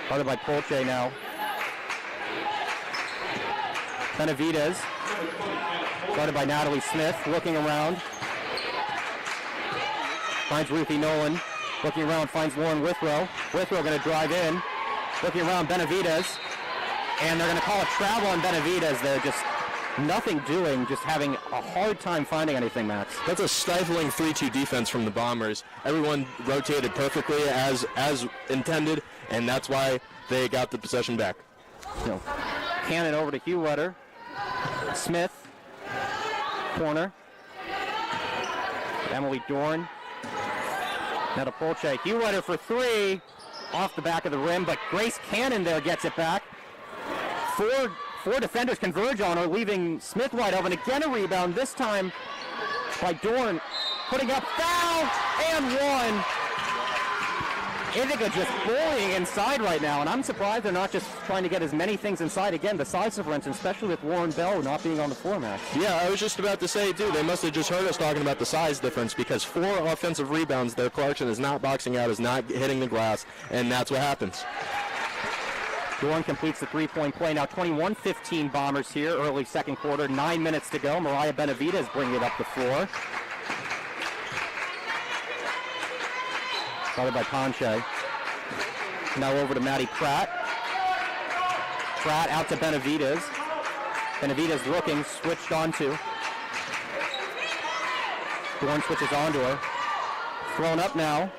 [SPEAKER 5] Guarded by Polche now. Benavidez, guarded by Natalie Smith, looking around. Finds Ruthie Nolan. Looking around, finds Lauren Withrow. Withrow going to drive in. Looking around, Benavidez. And they're going to call a travel on Benavidez. They're just nothing doing, just having a hard time finding anything, Max.
[SPEAKER 10] That's a stifling 3-2 defense from the Bombers. Everyone rotated perfectly as intended, and that's why they got the possession back.
[SPEAKER 5] So, Cannon over to Hugh Wetter. Smith. Corner. Emily Dorn. Now to Polche. Hugh Wetter for three. Off the back of the rim, but Grace Cannon there gets it back. Four defenders converge on her, leaving Smith wide open. Again, a rebound, this time by Dorn. Putting up, foul, and one. Ithaca just bullying inside right now, and I'm surprised they're not just trying to get as many things inside. Again, the size difference, especially with Lauren Bell not being on the floor, Max.
[SPEAKER 10] Yeah, I was just about to say, too, they must have just heard us talking about the size difference, because 4 offensive rebounds there. Clarkson is not boxing out, is not hitting the glass, and that's what happens.
[SPEAKER 5] Dorn completes the three-point play. Now 21-15 Bombers here, early second quarter, 9 minutes to go. Mariah Benavidez bringing it up the floor. Followed by Ponche. Now over to Maddie Pratt. Pratt out to Benavidez. Benavidez looking, switched onto. Dorn switches onto her. Thrown up now,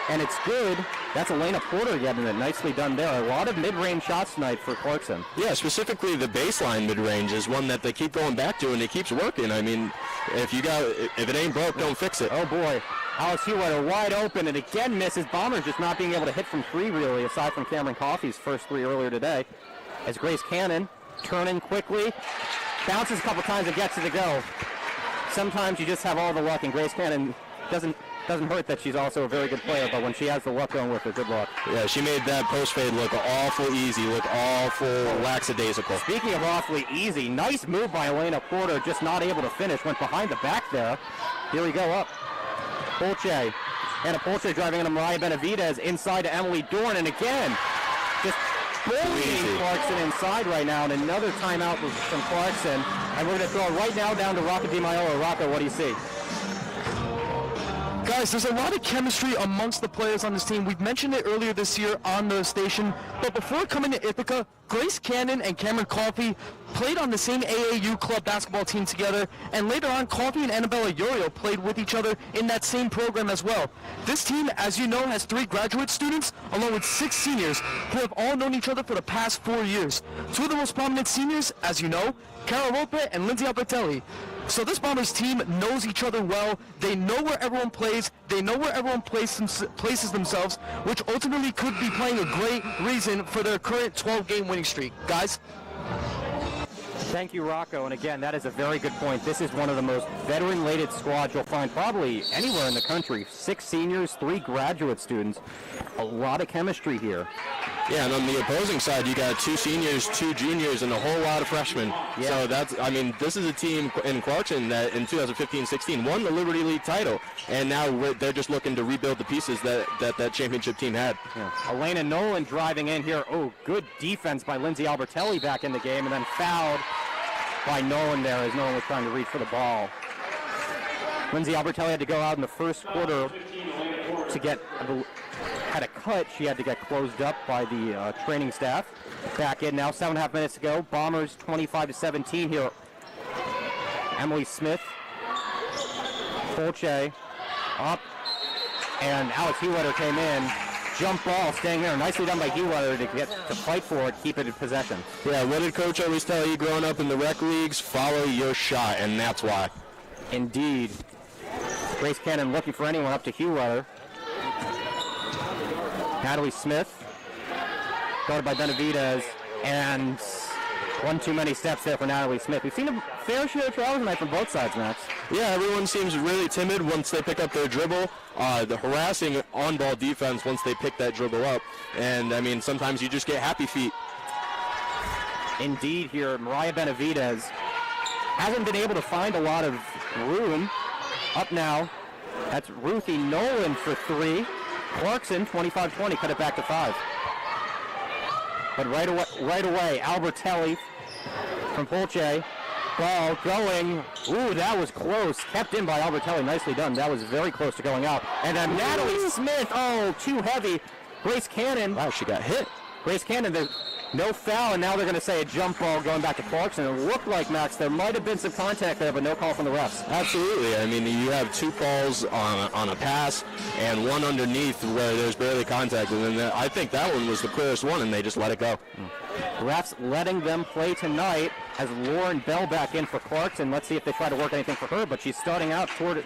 [SPEAKER 5] and it's good. That's Elena Porter getting it. Nicely done there. A lot of mid-range shots tonight for Clarkson.
[SPEAKER 10] Yeah, specifically the baseline mid-range is one that they keep going back to, and it keeps working. I mean, if it ain't broke, don't fix it.
[SPEAKER 5] Oh boy, Alex Hewletter wide open, and again misses. Bombers just not being able to hit from three, really, aside from Cameron Coffey's first three earlier today. As Grace Cannon turning quickly, bounces a couple times and gets it to go. Sometimes you just have all the luck, and Grace Cannon doesn't hurt that she's also a very good player, but when she has the luck going with her, good luck.
[SPEAKER 10] Yeah, she made that post fade look awful easy, look awful lackadaisical.
[SPEAKER 5] Speaking of awfully easy, nice move by Elena Porter, just not able to finish. Went behind the back there. Here we go up. Polche. Anna Polche driving into Mariah Benavidez inside to Emily Dorn, and again, just bullying Clarkson inside right now, and another timeout from Clarkson. And we're going to throw it right now down to Rocco DiMaiolo. Rocco, what do you see?
[SPEAKER 8] Guys, there's a lot of chemistry amongst the players on this team. We've mentioned it earlier this year on the station, but before coming to Ithaca, Grace Cannon and Cameron Coffey played on the same AAU club basketball team together, and later on, Coffey and Annabella Uriel played with each other in that same program as well. This team, as you know, has 3 graduate students, along with 6 seniors, who have all known each other for the past 4 years. 2 of the most prominent seniors, as you know, Cara Volpe and Lindsay Albertelli. So this Bombers team knows each other well. They know where everyone plays. They know where everyone places themselves, which ultimately could be playing a great reason for their current 12-game winning streak. Guys?
[SPEAKER 5] Thank you, Rocco. And again, that is a very good point. This is one of the most veteran-laden squads you'll find probably anywhere in the country. 6 seniors, 3 graduate students. A lot of chemistry here.
[SPEAKER 10] Yeah, and on the opposing side, you got 2 seniors, 2 juniors, and a whole lot of freshmen. Yeah. So this is a team in Clarkson that in 2015-16 won the Liberty League title, and now they're just looking to rebuild the pieces that championship team had.
[SPEAKER 5] Yeah. Elena Nolan driving in here. Oh, good defense by Lindsay Albertelli back in the game, and then fouled by Nolan there as Nolan was trying to reach for the ball. Lindsay Albertelli had to go out in the first quarter to get had a cut. She had to get closed up by the training staff. Back in now, 7.5 minutes to go. Bombers 25-17 here. Emily Smith, Polche up, and Alex Hewletter came in. Jump ball, staying there. Nicely done by Hewletter to fight for it, keep it in possession.
[SPEAKER 10] Yeah, what did Coach always tell you growing up in the rec leagues? Follow your shot, and that's why.
[SPEAKER 5] Indeed. Grace Cannon looking for anyone up to Hewletter. Natalie Smith, guarded by Benavidez, and one too many steps there for Natalie Smith. We've seen a fair share of trials tonight from both sides, Max.
[SPEAKER 10] Yeah, everyone seems really timid once they pick up their dribble. The harassing on-ball defense once they pick that dribble up. And, I mean, sometimes you just get happy feet.
[SPEAKER 5] Indeed here, Mariah Benavidez hasn't been able to find a lot of room. Up now, that's Ruthie Nolan for 3. Clarkson, 25-20, cut it back to 5. But right away, Albertelli from Polche. Ball going. Ooh, that was close. Kept in by Albertelli. Nicely done. That was very close to going out. And then Natalie Smith. Oh, too heavy. Grace Cannon.
[SPEAKER 10] Wow, she got hit.
[SPEAKER 5] Grace Cannon, no foul, and now they're going to say a jump ball going back to Clarkson. It looked like, Max, there might have been some contact there, but no call from the refs.
[SPEAKER 10] Absolutely. I mean, you have 2 calls on a pass and one underneath where there's barely contact, and then I think that one was the clearest one, and they just let it go.
[SPEAKER 5] Refs letting them play tonight as Lauren Bell back in for Clarkson. Let's see if they try to work anything for her, but she's starting out towards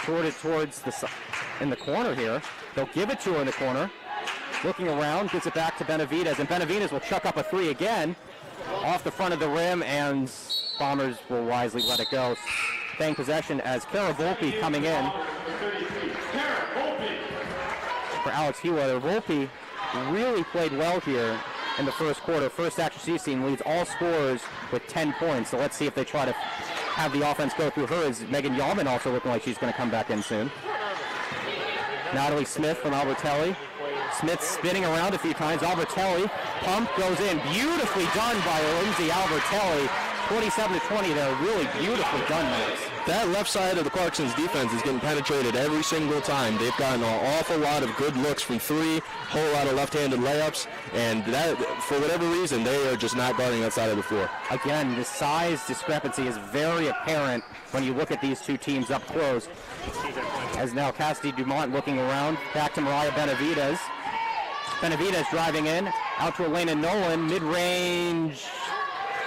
[SPEAKER 5] the in the corner here. They'll give it to her in the corner. Looking around, gets it back to Benavidez, and Benavidez will chuck up a 3 again off the front of the rim, and Bombers will wisely let it go. Staying possession as Cara Volpe coming in for Alex Hewletter. Volpe really played well here in the first quarter. First action she's seen, leads all scorers with 10 points, so let's see if they try to have the offense go through her, as Megan Yalman also looking like she's going to come back in soon. Natalie Smith from Albertelli. Smith spinning around a few times. Albertelli, pump goes in. Beautifully done by Lindsay Albertelli. 27-20 there. Really beautifully done, Max.
[SPEAKER 10] That left side of the Clarkson's defense is getting penetrated every single time. They've gotten an awful lot of good looks from 3, whole lot of left-handed layups, and that, for whatever reason, they are just not guarding that side of the floor.
[SPEAKER 5] Again, the size discrepancy is very apparent when you look at these 2 teams up close. As now Cassidy Dumont looking around. Back to Mariah Benavidez. Benavidez driving in. Out to Elena Nolan. Mid-range.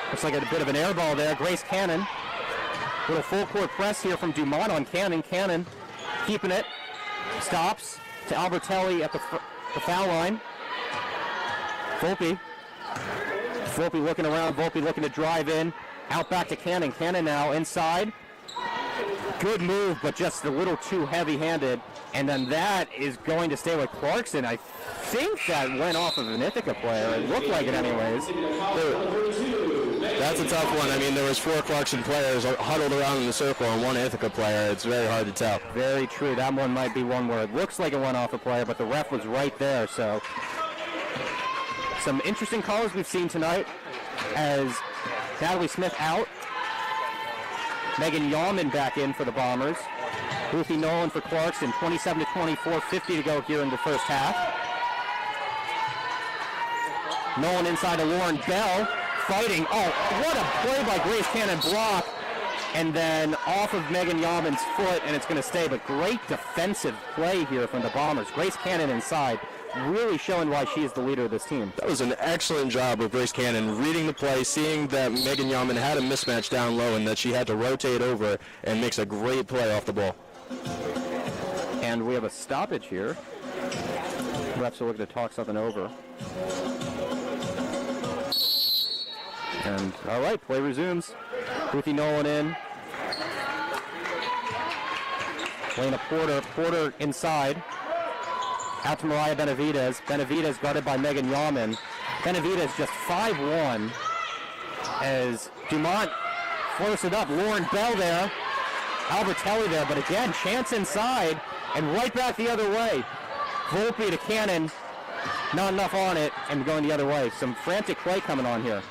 [SPEAKER 5] Looks like a bit of an air ball there. Grace Cannon. Little full court press here from Dumont on Cannon. Cannon keeping it. Stops to Albertelli at the foul line. Volpe looking around. Volpe looking to drive in. Out back to Cannon. Cannon now inside. Good move, but just a little too heavy-handed. And then that is going to stay with Clarkson. I think that went off of an Ithaca player. It looked like it anyways.
[SPEAKER 10] That's a tough one. I mean, there was 4 Clarkson players huddled around in the circle and 1 Ithaca player. It's very hard to tell.
[SPEAKER 5] Very true. That one might be one where it looks like it went off a player, but the ref was right there. So some interesting calls we've seen tonight as Natalie Smith out. Megan Yallman back in for the Bombers. Ruthie Nolan for Clarkson, 27-24, 50 to go here in the first half. Nolan inside to Lauren Bell, fighting. Oh, what a play by Grace Cannon, block. And then off of Megan Yallman's foot, and it's going to stay. But great defensive play here from the Bombers. Grace Cannon inside, really showing why she is the leader of this team.
[SPEAKER 10] That was an excellent job of Grace Cannon reading the play, seeing that Megan Yallman had a mismatch down low and that she had to rotate over, and makes a great play off the ball.
[SPEAKER 5] And we have a stoppage here. Refs are looking to talk something over. And all right, play resumes. Ruthie Nolan in. Lena Porter inside. Out to Mariah Benavidez. Benavidez guarded by Megan Yallman. Benavidez just 5'1", as Dumont floats it up. Lauren Bell there. Albertelli there, but again, chance inside, and right back the other way. Volpe to Cannon, not enough on it, and going the other way. Some frantic play coming on here.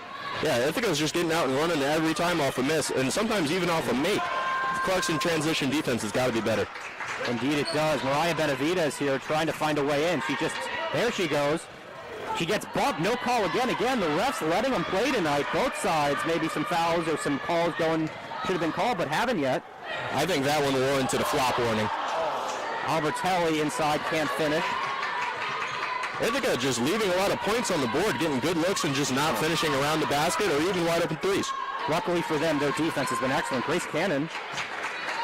[SPEAKER 10] Yeah, Ithaca's just getting out and running every time off a miss, and sometimes even off a make. Clarkson transition defense has got to be better.
[SPEAKER 5] Indeed it does. Mariah Benavidez here trying to find a way in. There she goes. She gets bumped, no call again. Again, the refs letting them play tonight. Both sides, maybe some fouls or some calls should have been called, but haven't yet.
[SPEAKER 10] I think that one warranted a flop warning.
[SPEAKER 5] Albertelli inside, can't finish.
[SPEAKER 10] Ithaca just leaving a lot of points on the board, getting good looks and just not finishing around the basket or even wide open threes.
[SPEAKER 5] Luckily for them, their defense has been excellent. Grace Cannon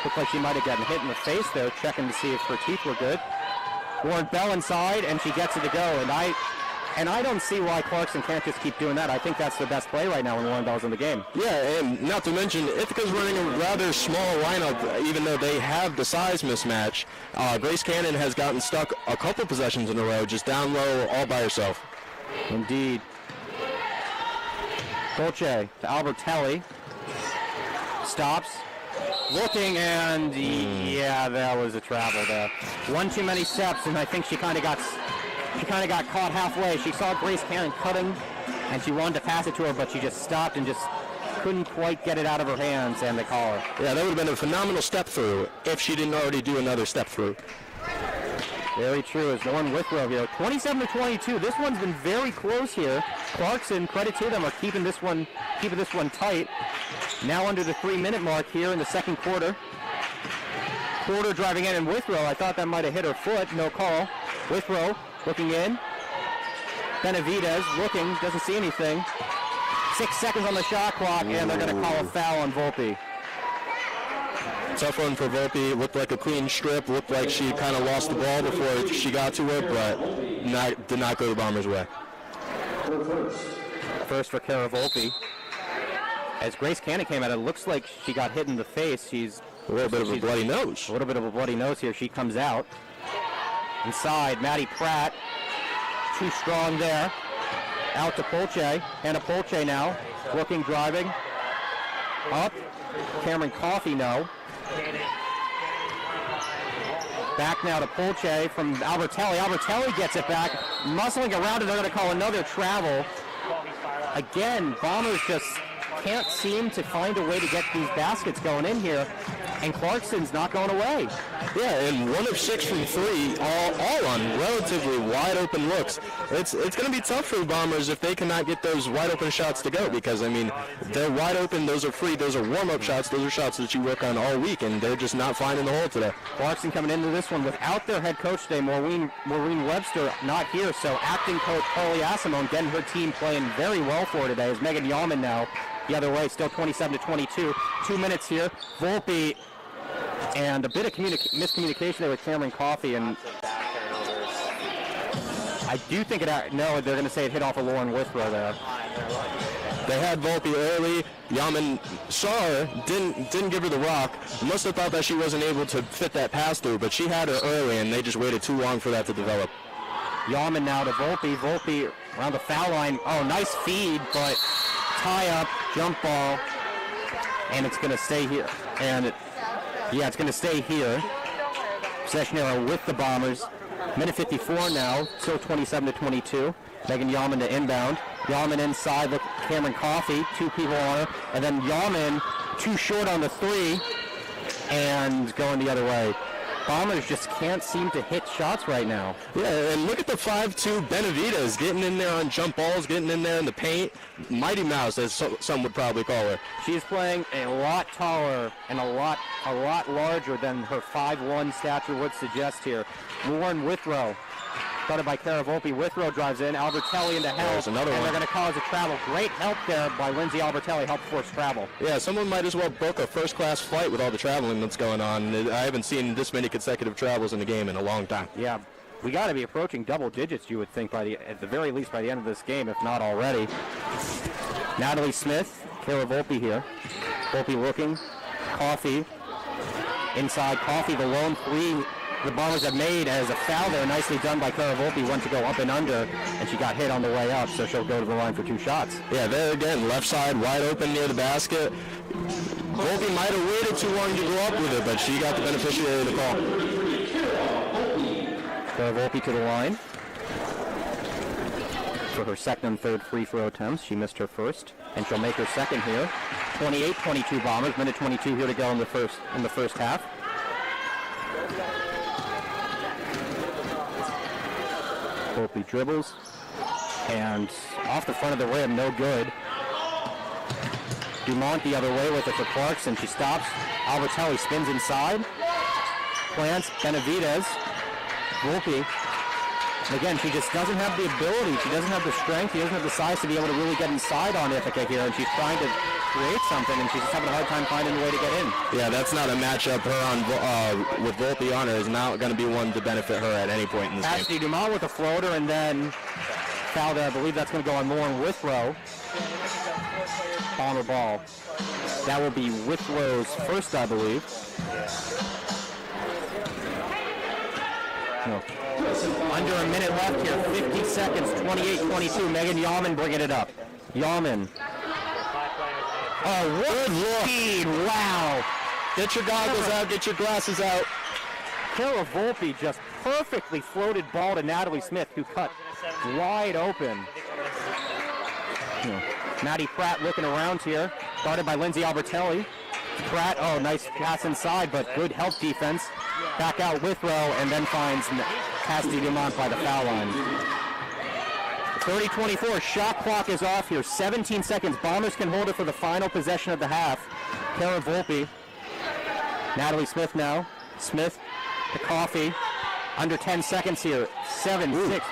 [SPEAKER 5] looked like she might have gotten hit in the face there, checking to see if her teeth were good. Lauren Bell inside, and she gets it to go. And I don't see why Clarkson can't just keep doing that. I think that's the best play right now when Lauren Bell's in the game.
[SPEAKER 10] Yeah, and not to mention, Ithaca's running a rather small lineup, even though they have the size mismatch. Grace Cannon has gotten stuck a couple possessions in a row, just down low, all by herself.
[SPEAKER 5] Indeed. Dolce to Albertelli. Stops. Looking, and yeah, that was a travel there. One too many steps, and I think she kind of got caught halfway. She saw Grace Cannon cutting, and she wanted to pass it to her, but she just stopped and just couldn't quite get it out of her hands, and they call her.
[SPEAKER 10] Yeah, that would have been a phenomenal step through if she didn't already do another step through.
[SPEAKER 5] Very true, as Lauren Withrow here. 27-22. This one's been very close here. Clarkson, credit to them, are keeping this one tight. Now under the 3-minute mark here in the second quarter. Porter driving in, and Withrow, I thought that might have hit her foot. No call. Withrow looking in. Benavidez looking, doesn't see anything. 6 seconds on the shot clock, and they're going to call a foul on Volpe.
[SPEAKER 10] Tough one for Volpe. Looked like a clean strip. Looked like she kind of lost the ball before she got to it, but did not go the Bombers' way.
[SPEAKER 5] First for Kara Volpe. As Grace Cannon came out, it looks like she got hit in the face. She's
[SPEAKER 10] a little bit of a bloody nose.
[SPEAKER 5] A little bit of a bloody nose here. She comes out. Inside, Maddie Pratt. Too strong there. Out to Polche. Hannah Polche now. Looking, driving. Up. Cameron Coffey, no. Back now to Polche from Albertelli. Albertelli gets it back. Muscling around it. They're going to call another travel. Again, Bombers just can't seem to find a way to get these baskets going in here, and Clarkson's not going away.
[SPEAKER 10] Yeah, and 1 of 6 from 3, all on relatively wide open looks. It's going to be tough for the Bombers if they cannot get those wide open shots to go, because, I mean, they're wide open, those are free, those are warm-up shots, those are shots that you work on all week, and they're just not finding the hole today.
[SPEAKER 5] Clarkson coming into this one without their head coach today, Maureen Webster not here, so acting coach Carly Asimone getting her team playing very well for today is Megan Yalman now. The other way, still 27-22. 2 minutes here. Volpe, and a bit of miscommunication there with Cameron Coffey, and I do think no, they're going to say it hit off of Lauren Withrow there.
[SPEAKER 10] They had Volpe early. Yaman saw her, didn't give her the rock. Must have thought that she wasn't able to fit that pass through, but she had her early, and they just waited too long for that to develop.
[SPEAKER 5] Yaman now to Volpe. Volpe around the foul line. Oh, nice feed, but tie up, jump ball, and it's going to stay here. And it's going to stay here. Possession arrow with the Bombers. Minute 54 now, still 27-22. Megan Yalman to inbound. Yalman inside, look, Cameron Coffey, 2 people on her. And then Yalman, too short on the 3, and going the other way. Bombers just can't seem to hit shots right now.
[SPEAKER 10] Yeah, and look at the 5'2" Benavides getting in there on jump balls, getting in there in the paint. Mighty Mouse, as some would probably call her.
[SPEAKER 5] She's playing a lot taller and a lot larger than her 5'1" stature would suggest here. Lauren Withrow, started by Cara Volpe. Withrow drives in. Albertelli into help.
[SPEAKER 10] There's another
[SPEAKER 5] and
[SPEAKER 10] one.
[SPEAKER 5] They're going to cause a travel. Great help there by Lindsay Albertelli. Help force travel.
[SPEAKER 10] Yeah, someone might as well book a first-class flight with all the traveling that's going on. I haven't seen this many consecutive travels in the game in a long time.
[SPEAKER 5] Yeah, we got to be approaching double digits, you would think, at the very least by the end of this game, if not already. Natalie Smith, Cara Volpe here. Volpe looking. Coffey. Inside Coffey, the lone 3 the Bombers have made as a foul there. Nicely done by Cara Volpe. Went to go up and under, and she got hit on the way up, so she'll go to the line for 2 shots.
[SPEAKER 10] Yeah, there again, left side, wide open near the basket. Volpe might have waited too long to go up with it, but she got the beneficiary of the call.
[SPEAKER 5] Cara Volpe to the line for her second and third free throw attempts. She missed her first, and she'll make her second here. 28-22 Bombers. Minute 22 here to go in the first half. Volpe dribbles, and off the front of the rim, no good. Dumont the other way with it for Clarkson. She stops. Albertelli spins inside. Plants. Benavides. Volpe. Again, she just doesn't have the ability. She doesn't have the strength. She doesn't have the size to be able to really get inside on Ithaca here, and she's trying to create something, and she's just having a hard time finding a way to get in.
[SPEAKER 10] Yeah, that's not a matchup. Her on with Volpe on her is not going to be one to benefit her at any point in this
[SPEAKER 5] Ashley
[SPEAKER 10] game.
[SPEAKER 5] Dumont with a floater, and then foul there. I believe that's going to go on Lauren Withrow. Bomber ball. That will be Withrow's first, I believe. No. Under a minute left here, 50 seconds, 28-22. Megan Yalman bringing it up. Yalman. Oh, what speed! Wow.
[SPEAKER 10] Get your goggles out, get your glasses out.
[SPEAKER 5] Cara Volpe just perfectly floated ball to Natalie Smith, who cut wide open. Maddie Pratt looking around here. Started by Lindsay Albertelli. Pratt, oh, nice pass inside, but good help defense. Back out Withrow, and then finds Cassidy Dumont by the foul line. 30-24, shot clock is off here. 17 seconds. Bombers can hold it for the final possession of the half. Cara Volpe. Natalie Smith now. Smith to Coffey. Under 10 seconds here. 7, 6.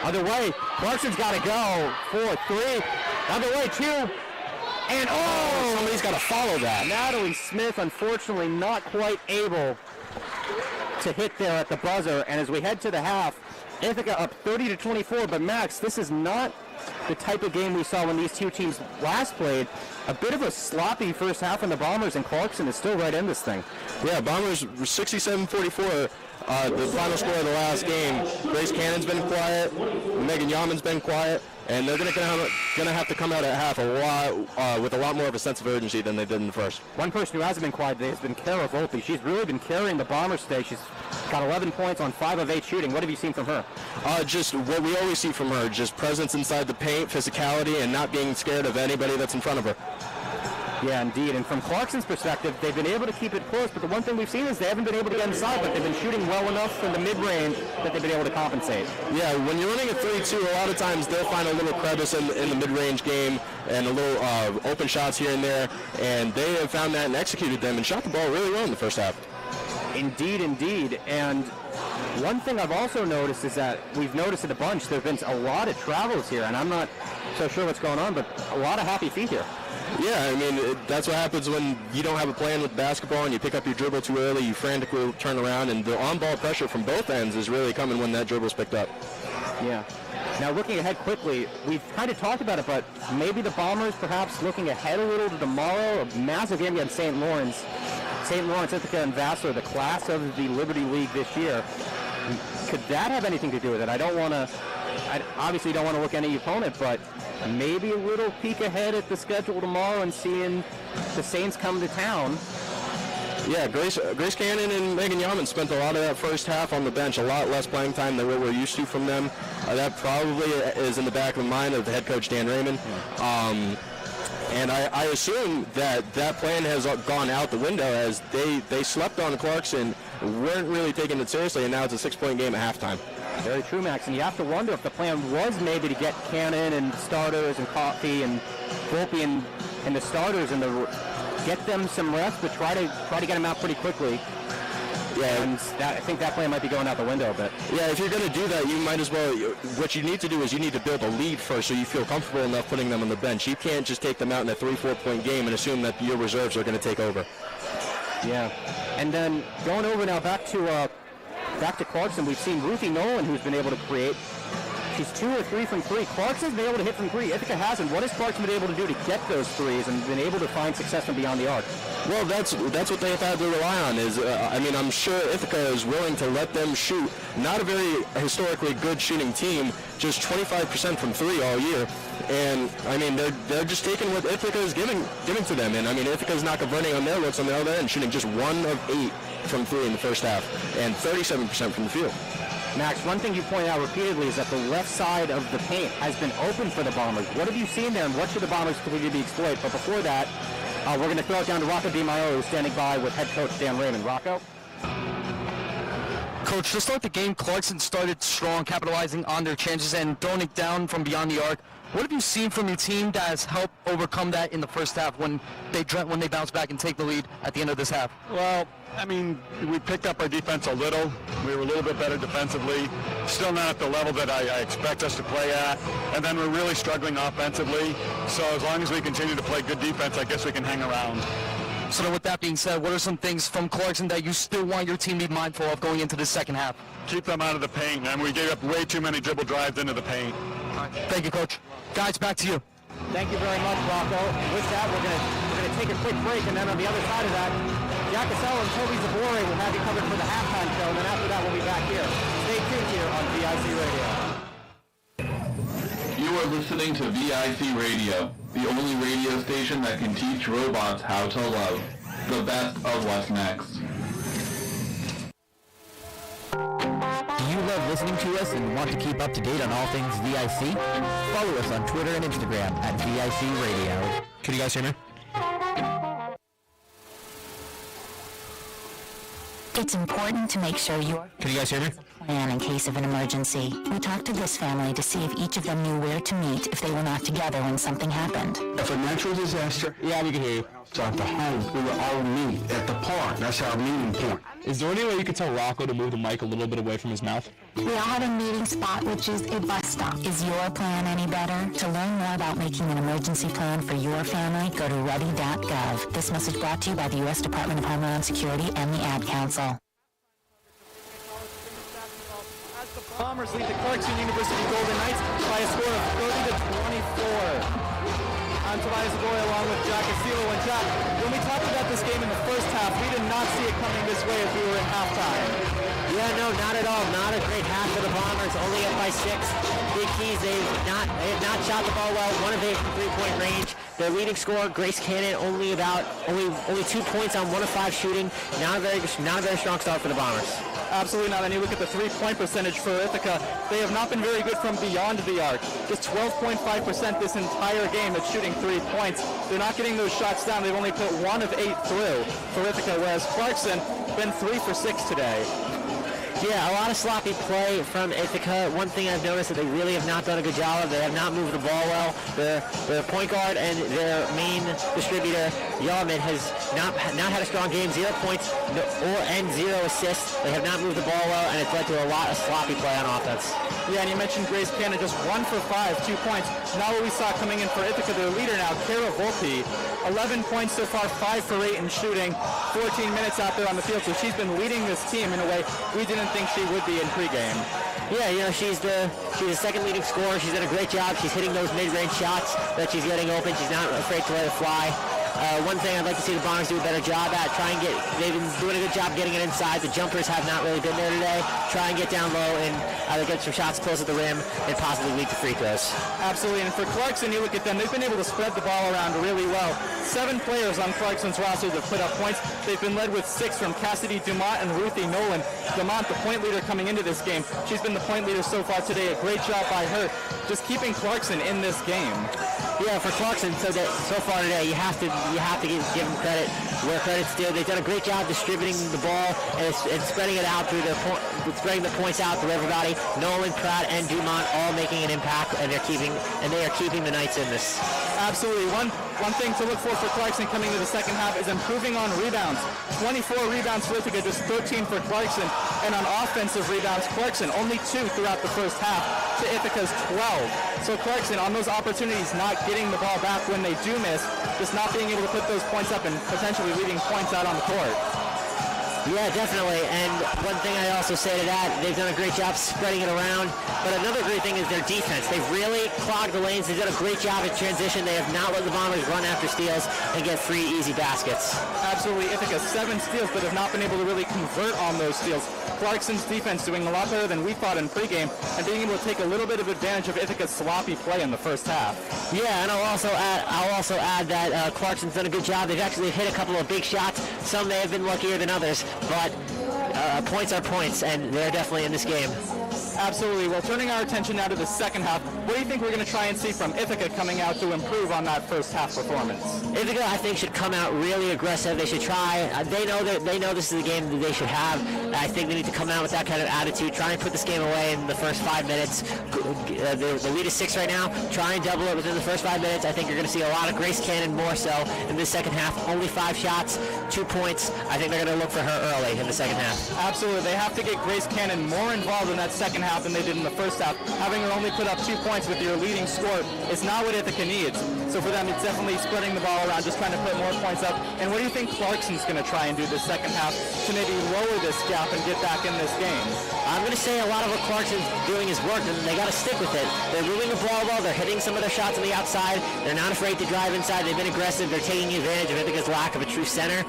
[SPEAKER 5] Other way. Clarkson's got to go. 4, 3. Other way, 2. And
[SPEAKER 10] somebody's got to follow that.
[SPEAKER 5] Natalie Smith, unfortunately, not quite able to hit there at the buzzer. And as we head to the half, Ithaca up 30-24. But Max, this is not the type of game we saw when these two teams last played. A bit of a sloppy first half in the Bombers, and Clarkson is still right in this thing.
[SPEAKER 10] Yeah, Bombers 67-44. The final score of the last game. Grace Cannon's been quiet. Megan Yalman's been quiet. And they're going to have to come out at half with a lot more of a sense of urgency than they did in the first.
[SPEAKER 5] One person who hasn't been quiet today has been Cara Volpe. She's really been carrying the Bombers today. She's got 11 points on 5 of 8 shooting. What have you seen from her?
[SPEAKER 10] Just what we always see from her, just presence inside the paint, physicality, and not being scared of anybody that's in front of her.
[SPEAKER 5] Yeah, indeed. And from Clarkson's perspective, they've been able to keep it close, but the one thing we've seen is they haven't been able to get inside, but they've been shooting well enough in the mid-range that they've been able to compensate.
[SPEAKER 10] Yeah, when you're running a 3-2, a lot of times they'll find a little crevice in the mid-range game and a little open shots here and there, and they have found that and executed them and shot the ball really well in the first half.
[SPEAKER 5] Indeed, indeed. And one thing I've also noticed is that we've noticed it a bunch. There have been a lot of travels here, and I'm not so sure what's going on, but a lot of happy feet here.
[SPEAKER 10] Yeah, I mean, that's what happens when you don't have a plan with basketball and you pick up your dribble too early, you frantically turn around, and the on-ball pressure from both ends is really coming when that dribble's picked up.
[SPEAKER 5] Yeah. Now, looking ahead quickly, we've kind of talked about it, but maybe the Bombers perhaps looking ahead a little to tomorrow, a massive game against St. Lawrence. St. Lawrence, Ithaca, and Vassar, the class of the Liberty League this year. Could that have anything to do with it? I obviously don't want to look at any opponent, but maybe a little peek ahead at the schedule tomorrow and seeing the Saints come to town.
[SPEAKER 10] Yeah, Grace Cannon and Megan Yaman spent a lot of that first half on the bench, a lot less playing time than we're used to from them. That probably is in the back of the mind of the head coach, Dan Raymond. And I assume that plan has gone out the window as they slept on Clarkson, weren't really taking it seriously, and now it's a 6-point game at halftime.
[SPEAKER 5] Very true, Max. And you have to wonder if the plan was maybe to get Cannon and starters and Coffey and Volpe and the starters and get them some rest, but try to get them out pretty quickly. Yeah, and I think that plan might be going out the window a bit.
[SPEAKER 10] Yeah, if you're going to do that, you might as well. What you need to do is you need to build a lead first so you feel comfortable enough putting them on the bench. You can't just take them out in a 3-4 point game and assume that your reserves are going to take over.
[SPEAKER 5] Yeah, and then going over now back to Clarkson, we've seen Ruthie Nolan, who's been able to create. She's 2 or 3 from 3. Clarkson's been able to hit from 3. Ithaca hasn't. What has Clarkson been able to do to get those threes and been able to find success from beyond the arc?
[SPEAKER 10] Well, that's what they've had to rely on. I'm sure Ithaca is willing to let them shoot. Not a very historically good shooting team, just 25% from 3 all year. And they're just taking what Ithaca is giving to them. And Ithaca's not converting on their looks on the other end, shooting just 1 of 8 from 3 in the first half, and 37% from the field.
[SPEAKER 5] Max, one thing you point out repeatedly is that the left side of the paint has been open for the Bombers. What have you seen there, and what should the Bombers continue to exploit? But before that, we're going to throw it down to Rocco DiMaio, who's standing by with head coach Dan Raymond. Rocco?
[SPEAKER 8] Coach, to start the game, Clarkson started strong, capitalizing on their chances and throwing it down from beyond the arc. What have you seen from your team that has helped overcome that in the first half when they bounce back and take the lead at the end of this half?
[SPEAKER 11] Well, we picked up our defense a little. We were a little bit better defensively. Still not at the level that I expect us to play at. And then we're really struggling offensively. So as long as we continue to play good defense, I guess we can hang around.
[SPEAKER 8] So then with that being said, what are some things from Clarkson that you still want your team to be mindful of going into the second half?
[SPEAKER 11] Keep them out of the paint, and we gave up way too many dribble drives into the paint.
[SPEAKER 8] Thank you, Coach. Guys, back to you.
[SPEAKER 5] Thank you very much, Rocco. With that, we're gonna take a quick break, and then on the other side of that, Jack Casello and Toby Zabori will have you covered for the halftime show, and then after that, we'll be back here. Stay tuned here on VIC Radio.
[SPEAKER 4] You are listening to VIC Radio, the only radio station that can teach robots how to love. The best of what's next.
[SPEAKER 1] Do you love listening to us and want to keep up to date on all things VIC? Follow us on Twitter and Instagram at VIC Radio.
[SPEAKER 6] Can you guys hear me?
[SPEAKER 12] It's important to make sure you
[SPEAKER 6] Can you guys hear me?
[SPEAKER 12] plan in case of an emergency. We talked to this family to see if each of them knew where to meet if they were not together when something happened.
[SPEAKER 13] If a natural disaster,
[SPEAKER 6] Yeah, we can hear you.
[SPEAKER 13] at the home, we would all meet at the park. That's our meeting point.
[SPEAKER 6] Is there any way you could tell Rocco to move the mic a little bit away from his mouth?
[SPEAKER 12] We all have a meeting spot, which is a bus stop. Is your plan any better? To learn more about making an emergency plan for your family, go to ready.gov. This message brought to you by the U.S. Department of Homeland Security and the Ad Council.
[SPEAKER 2] Bombers lead the Clarkson University Golden Knights by a score of 30-24. I'm Tobias Agoy along with Jack Castillo. And Jack, when we talked about this game in the first half, we did not see it coming this way as we were in halftime.
[SPEAKER 1] Yeah, no, not at all. Not a great half for the Bombers. Only up by 6. Big keys. They have not shot the ball well. 1 of 8 from 3-point range. Their leading scorer, Grace Cannon, only 2 points on 1 of 5 shooting. Not a very strong start for the Bombers.
[SPEAKER 2] Absolutely not. And you look at the three-point percentage for Ithaca, they have not been very good from beyond the arc. Just 12.5% this entire game at shooting 3 points. They're not getting those shots down. They've only put 1 of 8 through for Ithaca, whereas Clarkson been 3 for 6 today.
[SPEAKER 1] Yeah, a lot of sloppy play from Ithaca. One thing I've noticed that they really have not done a good job of, they have not moved the ball well. Their point guard and their main distributor, Yarman, has not had a strong game. 0 points and 0 assists. They have not moved the ball well, and it's led to a lot of sloppy play on offense.
[SPEAKER 2] Yeah, and you mentioned Grace Cannon, just 1 for 5, 2 points. Now what we saw coming in for Ithaca, their leader now, Kara Volpe, 11 points so far, 5 for 8 in shooting, 14 minutes out there on the field. So she's been leading this team in a way we didn't think she would be in pregame.
[SPEAKER 1] Yeah, you know, she's the second leading scorer. She's done a great job. She's hitting those mid-range shots that she's getting open. She's not afraid to let it fly. One thing I'd like to see the Bombers do a better job at, they've been doing a good job getting it inside. The jumpers have not really been there today. Try and get down low and either get some shots close at the rim and possibly lead to free throws.
[SPEAKER 2] Absolutely, and for Clarkson, you look at them, they've been able to spread the ball around really well. 7 players on Clarkson's roster that put up points. They've been led with 6 from Cassidy Dumont and Ruthie Nolan. Dumont, the point leader coming into this game. She's been the point leader so far today. A great job by her just keeping Clarkson in this game.
[SPEAKER 1] Yeah, for Clarkson, so far today, you have to give them credit where credit's due. They've done a great job distributing the ball and spreading it out through spreading the points out through everybody. Nolan, Pratt, and Dumont all making an impact, and they are keeping the Knights in this.
[SPEAKER 2] Absolutely. One thing to look for Clarkson coming to the second half is improving on rebounds. 24 rebounds for Ithaca, just 13 for Clarkson. And on offensive rebounds, Clarkson only 2 throughout the first half to Ithaca's 12. So Clarkson, on those opportunities, not getting the ball back when they do miss, just not being able to put those points up and potentially leaving points out on the court.
[SPEAKER 1] Yeah, definitely. And one thing I also say to that, they've done a great job spreading it around. But another great thing is their defense. They've really clogged the lanes. They've done a great job at transition. They have not let the Bombers run after steals and get 3 easy baskets.
[SPEAKER 2] Absolutely. Ithaca 7 steals, but have not been able to really convert on those steals. Clarkson's defense doing a lot better than we thought in pregame and being able to take a little bit of advantage of Ithaca's sloppy play in the first half.
[SPEAKER 1] Yeah, and I'll also add that Clarkson's done a good job. They've actually hit a couple of big shots. Some may have been luckier than others, but points are points, and they're definitely in this game.
[SPEAKER 2] Absolutely. Well, turning our attention now to the second half, what do you think we're going to try and see from Ithaca coming out to improve on that first half performance?
[SPEAKER 1] Ithaca, I think, should come out really aggressive. They should try. They know this is the game that they should have. I think they need to come out with that kind of attitude. Try and put this game away in the first 5 minutes. The lead is 6 right now. Try and double it within the first 5 minutes. I think you're going to see a lot of Grace Cannon more so in this second half. Only 5 shots, 2 points. I think they're going to look for her early in the second half.
[SPEAKER 2] Absolutely. They have to get Grace Cannon more involved in that second half than they did in the first half. Having her only put up 2 points with your leading score is not what Ithaca needs. So for them, it's definitely spreading the ball around, just trying to put more points up. And what do you think Clarkson's going to try and do this second half to maybe lower this gap and get back in this game?
[SPEAKER 1] I'm going to say a lot of what Clarkson's doing is worked, and they got to stick with it. They're moving the ball well. They're hitting some of their shots on the outside. They're not afraid to drive inside. They've been aggressive. They're taking advantage of Ithaca's lack of a true center,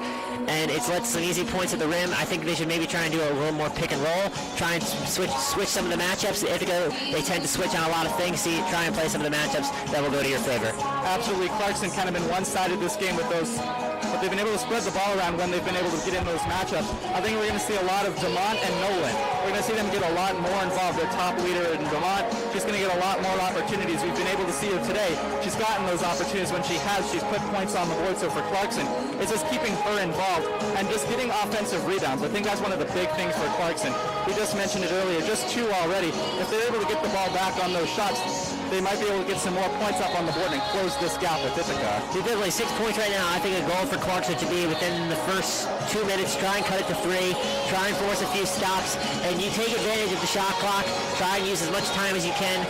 [SPEAKER 1] and it's led to some easy points at the rim. I think they should maybe try and do a little more pick and roll, try and switch some of the matchups. Ithaca, they tend to switch on a lot of things. Try and play some of the matchups that will go to your favor.
[SPEAKER 2] Absolutely. Clarkson kind of been one-sided this game with those, but they've been able to spread the ball around when they've been able to get in those matchups. I think we're going to see a lot of Dumont and Nolan. We're going to see them get a lot more involved. Their top leader in Dumont, she's going to get a lot more opportunities. We've been able to see her today. She's gotten those opportunities when she has. She's put points on the board. So for Clarkson, it's just keeping her involved and just getting offensive rebounds. I think that's one of the big things for Clarkson. We just mentioned it earlier, just 2 already. If they're able to get the ball back on those shots, they might be able to get some more points up on the board and close this gap with Ithaca.
[SPEAKER 1] You're definitely 6 points right now. I think a goal for Clarkson to be within the first 2 minutes. Try and cut it to 3. Try and force a few stops. And you take advantage of the shot clock. Try and use as much time as you can.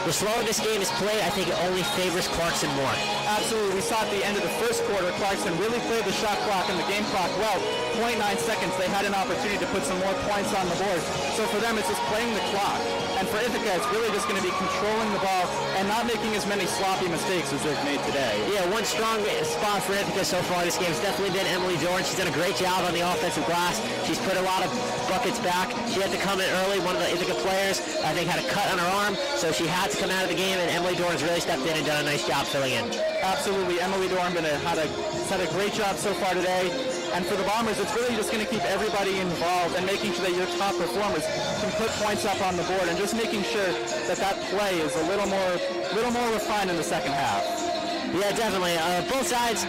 [SPEAKER 1] The slower this game is played, I think it only favors Clarkson more.
[SPEAKER 2] Absolutely. We saw at the end of the first quarter, Clarkson really played the shot clock and the game clock well. 0.9 seconds, they had an opportunity to put some more points on the board. So for them, it's just playing the clock. And for Ithaca, it's really just going to be controlling the ball and not making as many sloppy mistakes as they've made today.
[SPEAKER 1] Yeah, one strong spot for Ithaca so far this game has definitely been Emily Dorn. She's done a great job on the offensive glass. She's put a lot of buckets back. She had to come in early. One of the Ithaca players, I think, had a cut on her arm, so she had to come out of the game, and Emily Dorn's really stepped in and done a nice job filling in.
[SPEAKER 2] Absolutely. Emily Dorn has had a great job so far today. And for the Bombers, it's really just going to keep everybody involved and making sure that your top performers can put points up on the board and just making sure that that play is a little more refined in the second half.
[SPEAKER 1] Yeah, definitely. Both sides,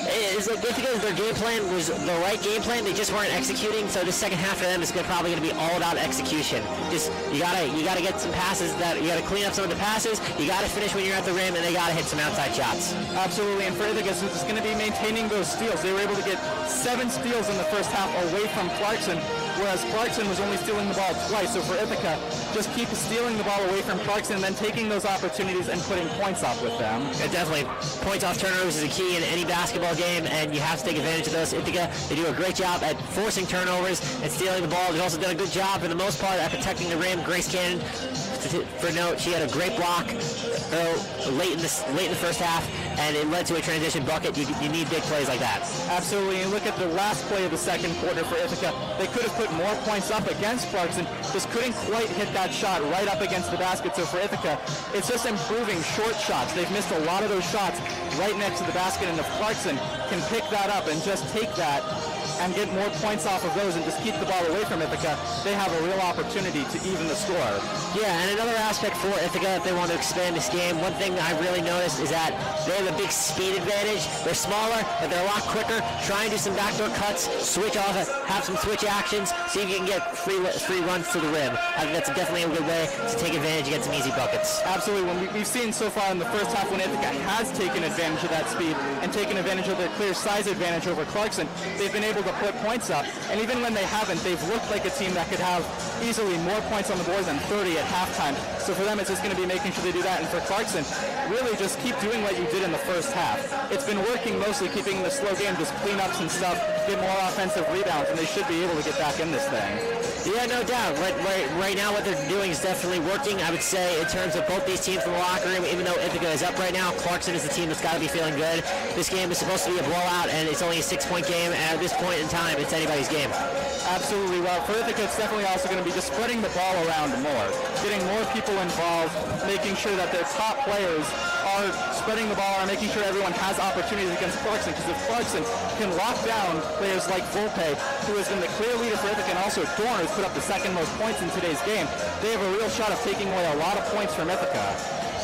[SPEAKER 1] it's like because their game plan was the right game plan, they just weren't executing. So the second half for them is probably going to be all about execution. Just you gotta get some passes that you gotta clean up some of the passes. You gotta finish when you're at the rim, and they gotta hit some outside shots.
[SPEAKER 2] Absolutely, and for Ithaca, it's going to be maintaining those steals. They were able to get 7 steals in the first half away from Clarkson, whereas Clarkson was only stealing the ball twice. So for Ithaca, just keep stealing the ball away from Clarkson and then taking those opportunities and putting points up with them.
[SPEAKER 1] Yeah, definitely. Points off turnovers is a key in any basketball game, and you have to take advantage of those. Ithaca, they do a great job at forcing turnovers and stealing the ball. They've also done a good job, for the most part, at protecting the rim. Grace Cannon, for note, she had a great block late in the first half, and it led to a transition bucket. You need big plays like that.
[SPEAKER 2] Absolutely, and look at the last play of the second quarter for Ithaca. They could have put more points up against Clarkson, just couldn't quite hit that shot right up against the basket. So for Ithaca, it's just improving short shots. They've missed a lot of those shots right next to the basket, and if Clarkson can pick that up and just take that and get more points off of those and just keep the ball away from Ithaca, they have a real opportunity to even the score.
[SPEAKER 1] Yeah, and another aspect for Ithaca, if they want to expand this game, one thing I really noticed is that they have a big speed advantage. They're smaller, but they're a lot quicker. Try and do some backdoor cuts, switch off, have some switch actions, see if you can get free runs to the rim. I think that's definitely a good way to take advantage and get some easy buckets.
[SPEAKER 2] Absolutely. When we've seen so far in the first half when Ithaca has taken advantage of that speed and taken advantage of their clear size advantage over Clarkson, they've been able to put points up. And even when they haven't, they've looked like a team that could have easily more points on the board than 30 at halftime. So for them, it's just going to be making sure they do that. And for Clarkson, really just keep doing what you did in the first half. It's been working mostly, keeping the slow game, just cleanups and stuff, get more offensive rebounds, and they should be able to get back in this thing.
[SPEAKER 1] Yeah, no doubt. Right now, what they're doing is definitely working. I would say in terms of both these teams in the locker room, even though Ithaca is up right now, Clarkson is the team that's got to be feeling good. This game is supposed to be a blowout, and it's only a 6-point game, and at this point in time, it's anybody's game.
[SPEAKER 2] Absolutely. Well, for Ithaca, it's definitely also going to be just spreading the ball around more, getting more people involved, making sure that their top players are spreading the ball and making sure everyone has opportunities against Clarkson, because if Clarkson can lock down players like Volpe, who has been the clear leader for Ithaca, and also Dorn, who's put up the second most points in today's game, they have a real shot of taking away a lot of points from Ithaca.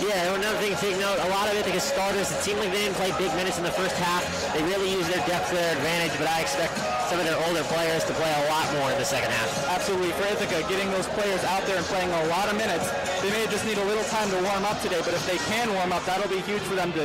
[SPEAKER 1] Yeah, another thing to take note, a lot of Ithaca's starters, it seemed like they didn't play big minutes in the first half. They really used their depth to their advantage, but I expect some of their older players to play a lot more in the second half.
[SPEAKER 2] Absolutely. For Ithaca, getting those players out there and playing a lot of minutes, they may just need a little time to warm up today, but if they can warm up, that'll be huge for them to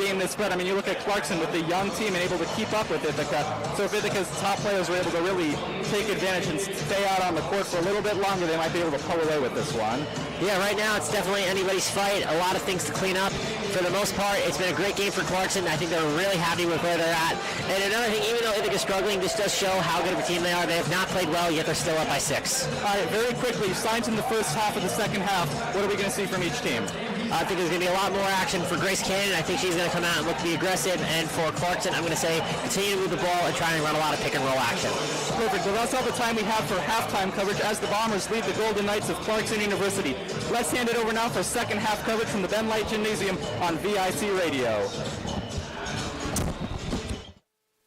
[SPEAKER 2] gain this spread. I mean, you look at Clarkson with the young team and able to keep up with Ithaca. So if Ithaca's top players were able to really take advantage and stay out on the court for a little bit longer, they might be able to pull away with this one.
[SPEAKER 1] Yeah, right now it's definitely anybody's fight. A lot of things to clean up. For the most part, it's been a great game for Clarkson. I think they're really happy with where they're at. And another thing, even though Ithaca's struggling, this does show how good of a team they are. They have not played well, yet they're still up by 6.
[SPEAKER 2] All right, very quickly, signs in the first half of the second half. What are we going to see from each team?
[SPEAKER 1] I think there's going to be a lot more action for Grace Cannon. I think she's going to come out and look to be aggressive. And for Clarkson, I'm going to say continue to move the ball and try and run a lot of pick-and-roll action.
[SPEAKER 2] Perfect. Well, that's all the time we have for halftime coverage as the Bombers lead the Golden Knights of Clarkson University. Let's hand it over now for second half coverage from the Ben Light Gymnasium on VIC Radio.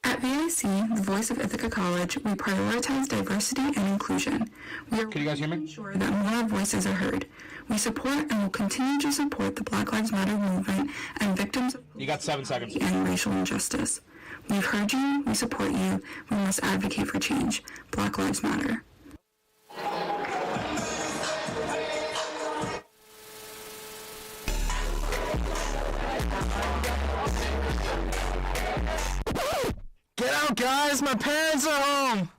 [SPEAKER 3] At VIC, the voice of Ithaca College, we prioritize diversity and inclusion. We are working to ensure that more voices are heard. We support and will continue to support the Black Lives Matter movement and victims of
[SPEAKER 14] You got 7 seconds.
[SPEAKER 3] And racial injustice. We've heard you, we support you, we must advocate for change. Black Lives Matter.
[SPEAKER 14] Get out, guys! My parents are home!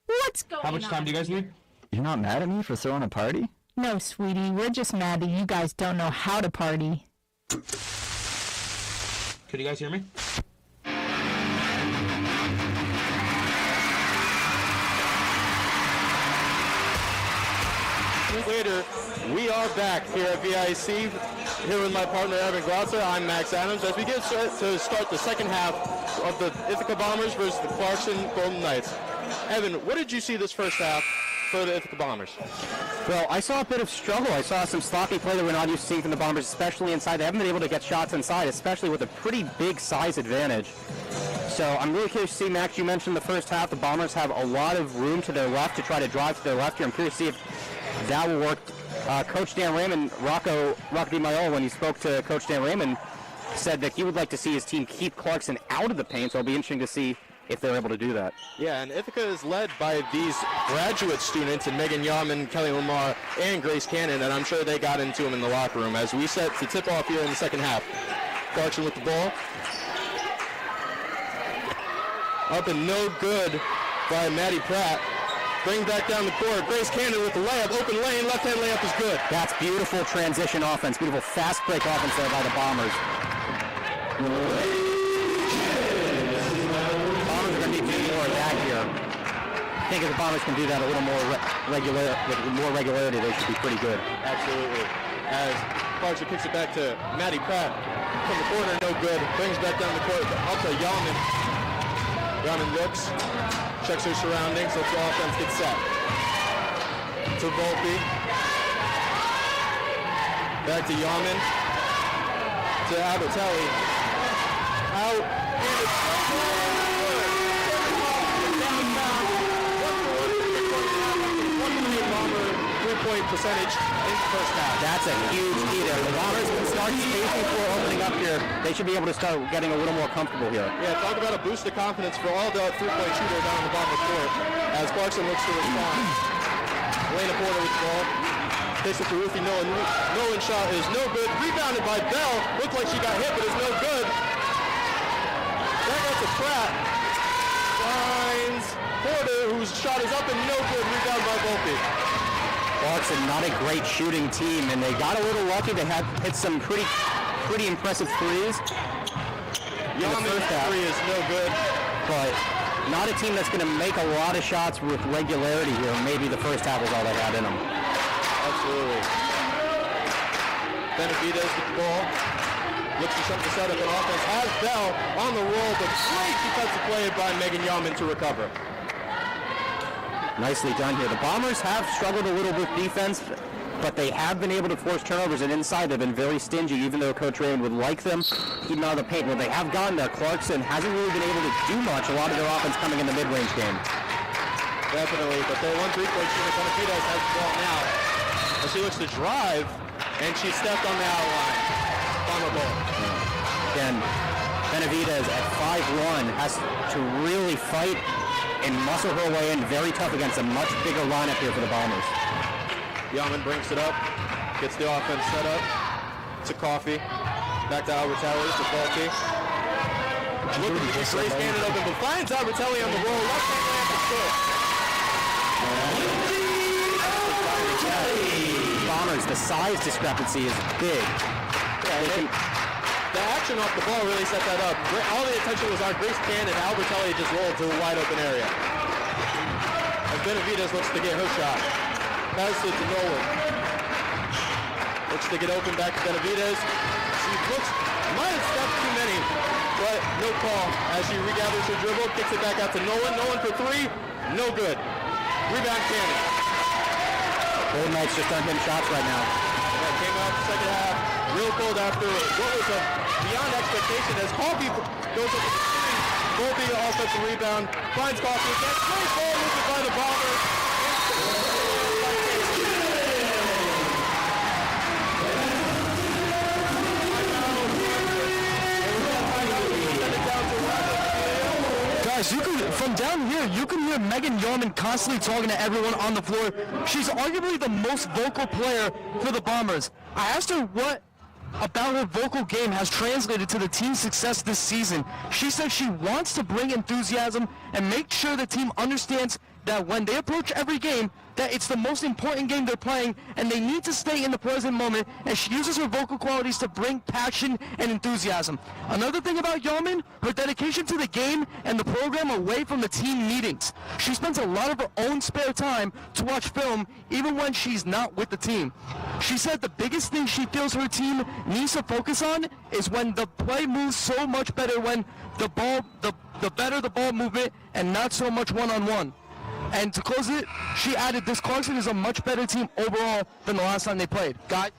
[SPEAKER 15] What's going on?
[SPEAKER 14] How much time do you guys need?
[SPEAKER 16] You're not mad at me for throwing a party?
[SPEAKER 15] No, sweetie, we're just mad that you guys don't know how to party.
[SPEAKER 14] Could you guys hear me?
[SPEAKER 10] Later, we are back here at VIC, here with my partner Evan Glotzer. I'm Max Adams. As we get to start the second half of the Ithaca Bombers versus the Clarkson Golden Knights. Evan, what did you see this first half for the Ithaca Bombers?
[SPEAKER 5] Well, I saw a bit of struggle. I saw some sloppy play that we're not used to seeing from the Bombers, especially inside. They haven't been able to get shots inside, especially with a pretty big size advantage. So I'm really curious to see, Max, you mentioned the first half, the Bombers have a lot of room to their left to try to drive to their left here. I'm curious to see if that will work. Coach Dan Raymond, Rocco DiMaiola, when he spoke to Coach Dan Raymond, said that he would like to see his team keep Clarkson out of the paint, so it'll be interesting to see if they're able to do that.
[SPEAKER 10] Yeah, and Ithaca is led by these graduate students, and Megan Yaman, Kelly Lamar, and Grace Cannon, and I'm sure they got into them in the locker room as we set to tip off here in the second half. Clarkson with the ball. Up and no good by Maddie Pratt. Bring back down the court. Grace Cannon with the layup. Open lane. Left-hand layup is good.
[SPEAKER 5] That's beautiful transition offense. Beautiful fast break offense there by the Bombers. Bombers are going to need to do more of that here. I think if the Bombers can do that a little more with more regularity, they should be pretty good.
[SPEAKER 10] Absolutely. As Clarkson kicks it back to Maddie Pratt. From the corner, no good. Brings back down the court. Up to Yaman. Yaman looks. Checks her surroundings, lets the offense get set. To Volpe. Back to Yaman. To Albertelli. Out. And it's Bomber 3-point percentage in the first half.
[SPEAKER 5] That's a huge key there. The Bombers can start spacing before opening up here. They should be able to start getting a little more comfortable here.
[SPEAKER 10] Yeah, talk about a boost of confidence for all the three-point shooters down on the bottom of the court as Clarkson looks to respond. Elena Porter with the ball. Takes it to Ruthie Nolan. Nolan's shot is no good. Rebounded by Bell. Looked like she got hit, but it's no good. Back out to Pratt. Finds Porter, whose shot is up and no good. Rebound by Volpe.
[SPEAKER 5] Clarkson, not a great shooting team, and they got a little lucky. They had hit some pretty impressive threes.
[SPEAKER 10] Yaman's three is no good.
[SPEAKER 5] But not a team that's going to make a lot of shots with regularity here. Maybe the first half was all they had in them.
[SPEAKER 10] Absolutely. Benavides with the ball. Looks for something to set up an offense. Has Bell on the roll, but great defensive play by Megan Yaman to recover.
[SPEAKER 5] Nicely done here. The Bombers have struggled a little with defense, but they have been able to force turnovers, and inside they've been very stingy, even though Coach Raymond would like them keep them out of the paint. Well, they have gotten there. Clarkson hasn't really been able to do much. A lot of their offense coming in the mid-range game.
[SPEAKER 10] Definitely, but their one three-point shooter, Benavides, has the ball now. As she looks to drive, and she stepped on the outline. Bomber ball.
[SPEAKER 5] Again, Benavides at 5'1" has to really fight and muscle her way in. Very tough against a much bigger lineup here for the Bombers.
[SPEAKER 10] Yaman brings it up, gets the offense set up. To Coffee. Back to Albertelli, to Volpe. Looking to get Grace Cannon open, but finds Albertelli on the roll. Left hand layup is good.
[SPEAKER 5] Bombers, the size discrepancy is big.
[SPEAKER 10] The action off the ball really set that up. All the attention was on Grace Cannon. Albertelli just rolled to a wide open area. As Benavides looks to get her shot. Passes it to Nolan. Looks to get open back to Benavides. She might have stepped too many, but no call. As she regathers her dribble, kicks it back out to Nolan. Nolan for three, no good. Rebound Cannon.
[SPEAKER 5] Golden Knights just aren't hitting shots right now.
[SPEAKER 10] That came out the second half. Real cold after what was a beyond expectation as Coffee goes up to the screen. Volpe offensive rebound. Finds Coffee again. Great ball movement by the Bombers.
[SPEAKER 8] Guys, from down here, you can hear Megan Yeoman constantly talking to everyone on the floor. She's arguably the most vocal player for the Bombers. I asked her what about her vocal game has translated to the team's success this season. She said she wants to bring enthusiasm and make sure the team understands that when they approach every game, that it's the most important game they're playing and they need to stay in the present moment, and she uses her vocal qualities to bring passion and enthusiasm. Another thing about Yeoman, her dedication to the game and the program away from the team meetings. She spends a lot of her own spare time to watch film even when she's not with the team. She said the biggest thing she feels her team needs to focus on is when the play moves so much better when the better the ball movement and not so much one-on-one. And to close it, she added this Clarkson is a much better team overall than the last time they played. Guys?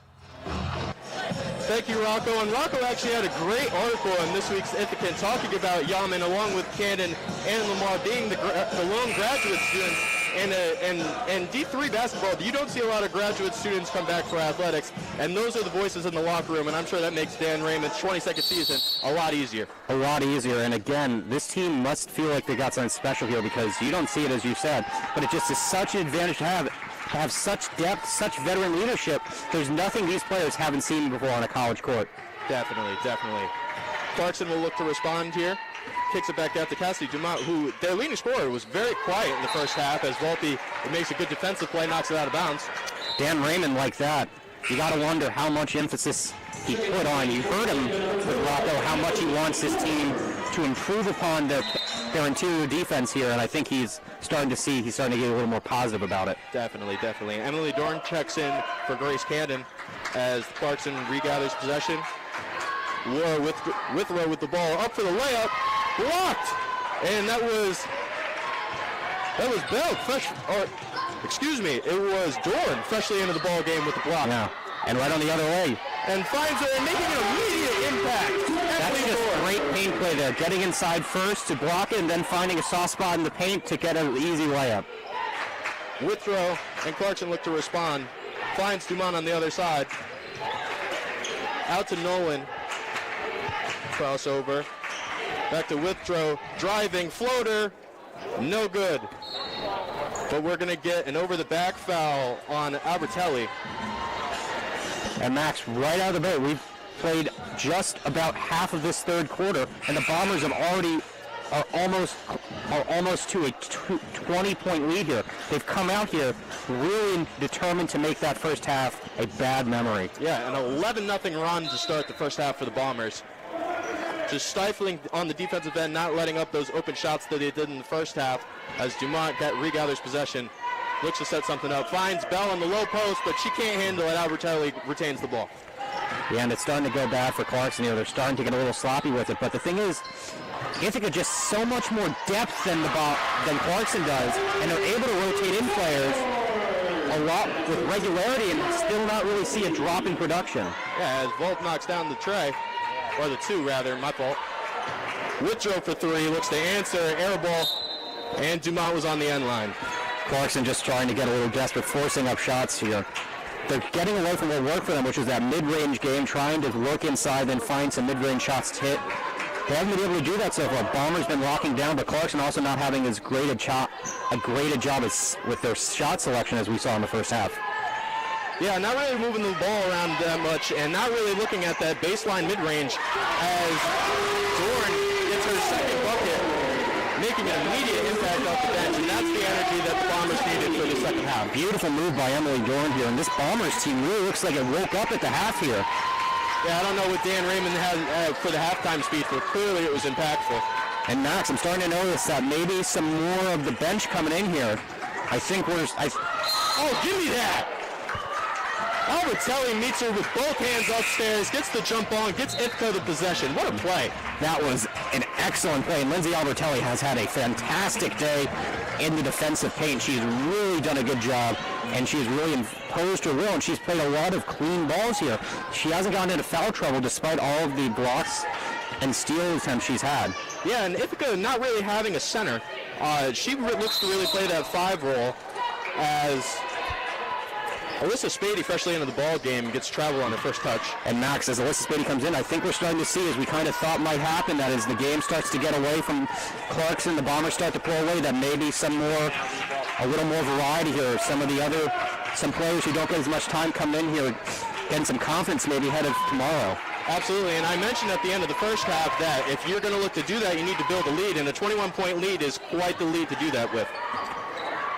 [SPEAKER 10] Thank you, Rocco. And Rocco actually had a great article in this week's Ithaca talking about Yaman, along with Cannon and Lamar, being the lone graduate students. And D3 basketball, you don't see a lot of graduate students come back for athletics, and those are the voices in the locker room, and I'm sure that makes Dan Raymond's 22nd season a lot easier.
[SPEAKER 5] A lot easier, and again, this team must feel like they got something special here, because you don't see it, as you said, but it just is such an advantage to have such depth, such veteran leadership. There's nothing these players haven't seen before on a college court.
[SPEAKER 10] Definitely. Clarkson will look to respond here. Kicks it back out to Cassidy Dumont, who their leading scorer was very quiet in the first half, as Volpe makes a good defensive play, knocks it out of bounds.
[SPEAKER 5] Dan Raymond like that, you got to wonder how much emphasis he put on. You heard him with Rocco, how much he wants this team to improve upon their interior defense here, and I think he's starting to get a little more positive about it.
[SPEAKER 10] Definitely. Emily Dorn checks in for Grace Cannon as Clarkson regathers possession. Laura Withrow with the ball up for the layup, blocked, and that was Bell, it was Dorn freshly into the ball game with the block.
[SPEAKER 5] Yeah, and right on the other way.
[SPEAKER 10] And finds her and making an immediate impact.
[SPEAKER 5] That's just great paint play there, getting inside first to block it and then finding a soft spot in the paint to get an easy layup.
[SPEAKER 10] Withrow and Clarkson look to respond. Finds Dumont on the other side. Out to Nolan. Crossover. Back to Withrow. Driving. Floater. No good. But we're going to get an over-the-back foul on Albertelli.
[SPEAKER 5] And Max, right out of the gate, we've played just about half of this third quarter, and the Bombers are almost to a 20-point lead here. They've come out here really determined to make that first half a bad memory.
[SPEAKER 10] Yeah, an 11-0 run to start the first half for the Bombers. Just stifling on the defensive end, not letting up those open shots that they did in the first half, as Dumont regathers possession. Looks to set something up. Finds Bell on the low post, but she can't handle it. Albertelli retains the ball.
[SPEAKER 5] Yeah, and it's starting to go bad for Clarkson here. They're starting to get a little sloppy with it. But the thing is, Ithaca just so much more depth than Clarkson does, and they're able to rotate in players a lot with regularity and still not really see a drop in production.
[SPEAKER 10] Yeah, as Volt knocks down the tray, or the two rather, my fault. Withrow for three, looks to answer, air ball, and Dumont was on the end line.
[SPEAKER 5] Clarkson just trying to get a little desperate, forcing up shots here. They're getting away from what worked for them, which is that mid-range game, trying to look inside, then find some mid-range shots to hit. They haven't been able to do that so far. Bomber's been locking down, but Clarkson also not having as great a job with their shot selection as we saw in the first half.
[SPEAKER 10] Yeah, not really moving the ball around that much, and not really looking at that baseline mid-range as Dorn gets her second bucket, making an immediate impact off the bench, and that's the energy that the Bombers needed for the second half.
[SPEAKER 5] Beautiful move by Emily Dorn here, and this Bombers team really looks like it woke up at the half here.
[SPEAKER 10] Yeah, I don't know what Dan Raymond had for the halftime speech, but clearly it was impactful.
[SPEAKER 5] And Max, I'm starting to notice that maybe some more of the bench coming in here. I think
[SPEAKER 10] oh, give me that! Albertelli meets her with both hands upstairs, gets the jump on, gets Ithaca the possession. What a play.
[SPEAKER 5] That was an excellent play. And Lindsay Albertelli has had a fantastic day in the defensive paint. She's really done a good job, and she's really imposed her will, and she's played a lot of clean balls here. She hasn't gotten into foul trouble despite all of the blocks and steal attempts she's had.
[SPEAKER 10] Yeah, and Ithaca not really having a center. She looks to really play that 5 role as Alyssa Spady, freshly into the ball game, gets travel on her first touch.
[SPEAKER 5] And Max, as Alyssa Spady comes in, I think we're starting to see, as we kind of thought might happen, that as the game starts to get away from Clarkson, the Bombers start to pull away, that maybe a little more variety here. Some players who don't get as much time coming in here, getting some confidence maybe ahead of tomorrow.
[SPEAKER 10] Absolutely, and I mentioned at the end of the first half that if you're going to look to do that, you need to build a lead, and a 21-point lead is quite the lead to do that with.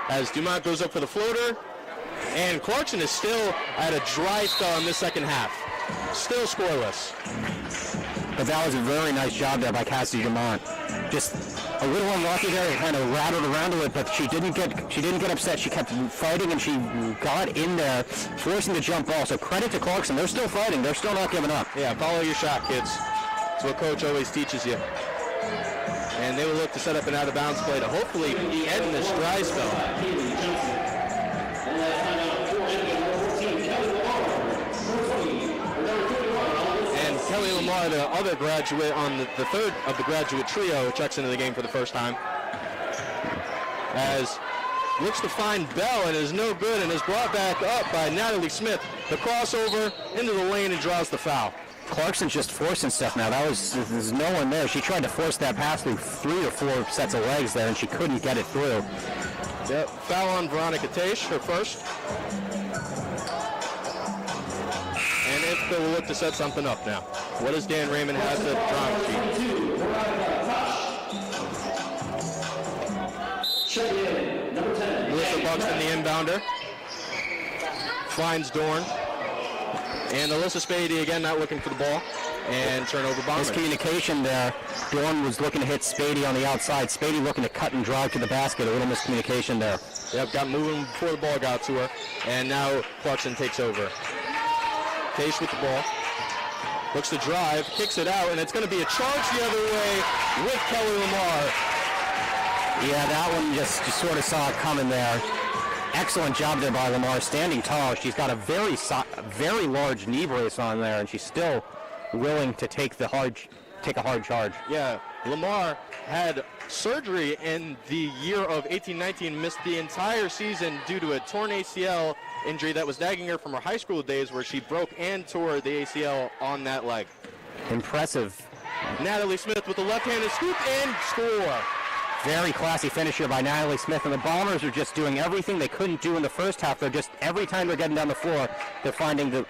[SPEAKER 10] As Dumont goes up for the floater, and Clarkson is still at a dry spell in this second half. Still scoreless.
[SPEAKER 5] But that was a very nice job there by Cassidy Dumont. Just a little unlucky there, kind of rattled around a little, but she didn't get upset. She kept fighting, and she got in there, forcing the jump ball. So credit to Clarkson. They're still fighting. They're still not giving up.
[SPEAKER 10] Yeah, follow your shot, kids. That's what Coach always teaches you. And they will look to set up an out-of-bounds play to hopefully end this dry spell. now the other graduate on the third of the graduate trio checks into the game for the first time. As looks to find Bell and is no good and is brought back up by Natalie Smith. The crossover into the lane and draws the foul.
[SPEAKER 5] Clarkson's just forcing stuff now. There's no one there. She tried to force that pass through 3 or 4 sets of legs there, and she couldn't get it through.
[SPEAKER 10] Yep, foul on Veronica Taish, her first. And Ithaca will look to set something up now. What does Dan Raymond have to drop sheet? Melissa Buxton, the inbounder. Finds Dorn. And Alyssa Spady again not looking for the ball. And turnover Bombers.
[SPEAKER 5] Miscommunication there. Dorn was looking to hit Spady on the outside. Spady looking to cut and drive to the basket. A little miscommunication there.
[SPEAKER 10] Yep, got moving before the ball got to her. And now Clarkson takes over. Taish with the ball. Looks to drive, kicks it out, and it's going to be a charge the other way with Kelly Lamar.
[SPEAKER 5] Yeah, that one just sort of saw it coming there. Excellent job there by Lamar, standing tall. She's got a very large knee brace on there, and she's still willing to take a hard charge.
[SPEAKER 10] Yeah, Lamar had surgery in the year of 18-19, missed the entire season due to a torn ACL injury that was nagging her from her high school days, where she broke and tore the ACL on that leg.
[SPEAKER 5] Impressive.
[SPEAKER 10] Natalie Smith with the left-handed scoop and score.
[SPEAKER 5] Very classy finish here by Natalie Smith, and the Bombers are just doing everything they couldn't do in the first half. They're just, every time they're getting down the floor, they're finding the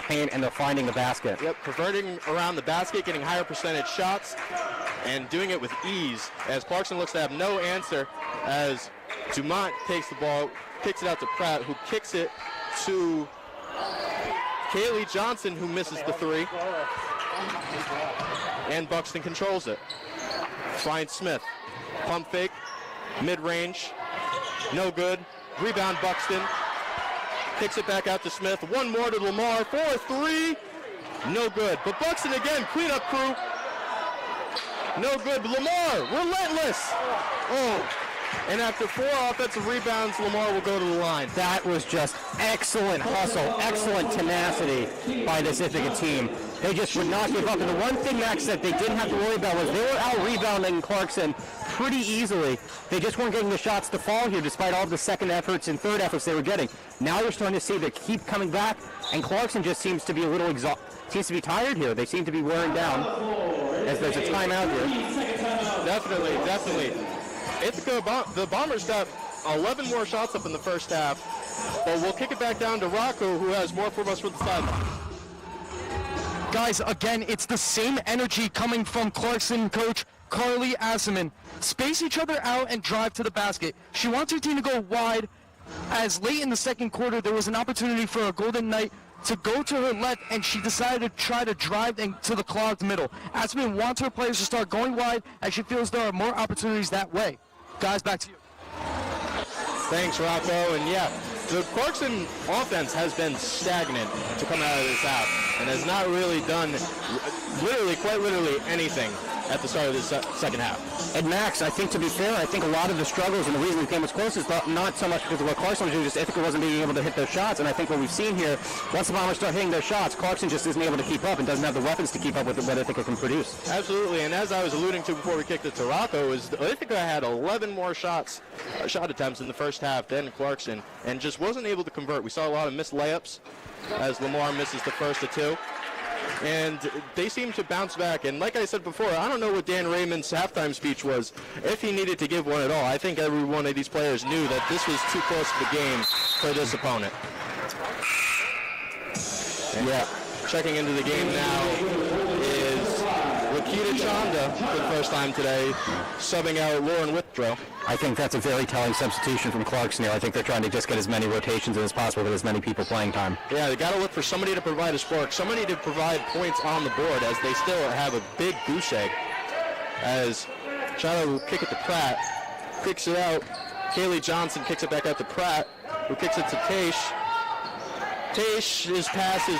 [SPEAKER 5] paint and they're finding the basket.
[SPEAKER 10] Yep, converting around the basket, getting higher percentage shots, and doing it with ease, as Clarkson looks to have no answer, as Dumont takes the ball, kicks it out to Pratt, who kicks it to Kaylee Johnson, who misses the three, and Buxton controls it. Finds Smith. Pump fake, mid-range, no good. Rebound Buxton, kicks it back out to Smith. One more to Lamar, 4-3, no good. But Buxton again, cleanup crew, no good. But Lamar, relentless. Oh, and after 4 offensive rebounds, Lamar will go to the line.
[SPEAKER 5] That was just excellent hustle, excellent tenacity by this Ithaca team. They just would not give up. And the one thing, Max, that they didn't have to worry about was they were out-rebounding Clarkson pretty easily. They just weren't getting the shots to fall here, despite all the second efforts and third efforts they were getting. Now you're starting to see they keep coming back, and Clarkson just seems to be a little seems to be tired here. They seem to be wearing down as there's a timeout here.
[SPEAKER 10] Definitely. Ithaca, the Bombers got 11 more shots up in the first half, but we'll kick it back down to Rocco, who has more from us for the sideline.
[SPEAKER 8] Guys, again, it's the same energy coming from Clarkson coach Carly Asselman. Space each other out and drive to the basket. She wants her team to go wide, as late in the second quarter there was an opportunity for a Golden Knight to go to her left, and she decided to try to drive into the clogged middle. Asselman wants her players to start going wide, as she feels there are more opportunities that way. Guys, back to you.
[SPEAKER 10] Thanks, Rocco. And yeah, the Clarkson offense has been stagnant to come out of this half and has not really done quite literally anything at the start of this second half.
[SPEAKER 5] And Max, I think, to be fair, I think a lot of the struggles and the reason the game was close is not so much because of what Clarkson was doing, just Ithaca wasn't being able to hit those shots. And I think what we've seen here, once the Bombers start hitting their shots, Clarkson just isn't able to keep up and doesn't have the weapons to keep up with what Ithaca can produce.
[SPEAKER 10] Absolutely, and as I was alluding to before we kicked it to Rocco, is Ithaca had 11 more shot attempts in the first half than Clarkson, and just wasn't able to convert. We saw a lot of missed layups as Lamar misses the first of 2. And they seem to bounce back. And like I said before, I don't know what Dan Raymond's halftime speech was, if he needed to give one at all. I think every one of these players knew that this was too close to the game for this opponent. And yeah, checking into the game now is Lakita Chanda for the first time today, subbing out Lauren Withrow.
[SPEAKER 5] I think that's a very telling substitution from Clarkson here. I think they're trying to just get as many rotations as possible with as many people playing time.
[SPEAKER 10] Yeah, they got to look for somebody to provide a spark, somebody to provide points on the board, as they still have a big goose egg. As Chanda will kick it to Pratt, kicks it out. Kaylee Johnson kicks it back out to Pratt, who kicks it to Taish. Taish's pass is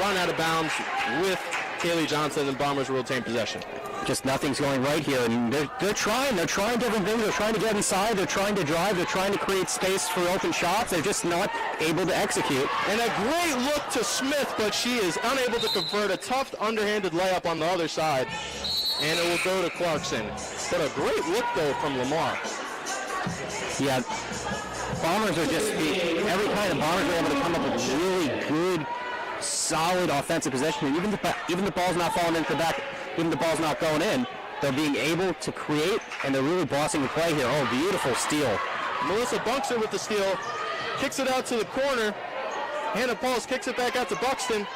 [SPEAKER 10] run out of bounds with Kaylee Johnson, and Bombers will retain possession.
[SPEAKER 5] just nothing's going right here, and they're trying different things. They're trying to get inside, they're trying to drive, they're trying to create space for open shots. They're just not able to execute.
[SPEAKER 10] And a great look to Smith, but she is unable to convert. A tough underhanded layup on the other side, and it will go to Clarkson. But a great look though from Lamar.
[SPEAKER 5] Yeah, Bombers are just, every time the Bombers are able to come up with really good, solid offensive possession. Even the ball's not falling into the back, even the ball's not going in, they're being able to create, and they're really bossing the play here. Oh, beautiful steal.
[SPEAKER 10] Melissa Buxton with the steal, kicks it out to the corner. Hannah Pauls kicks it back out to Buxton.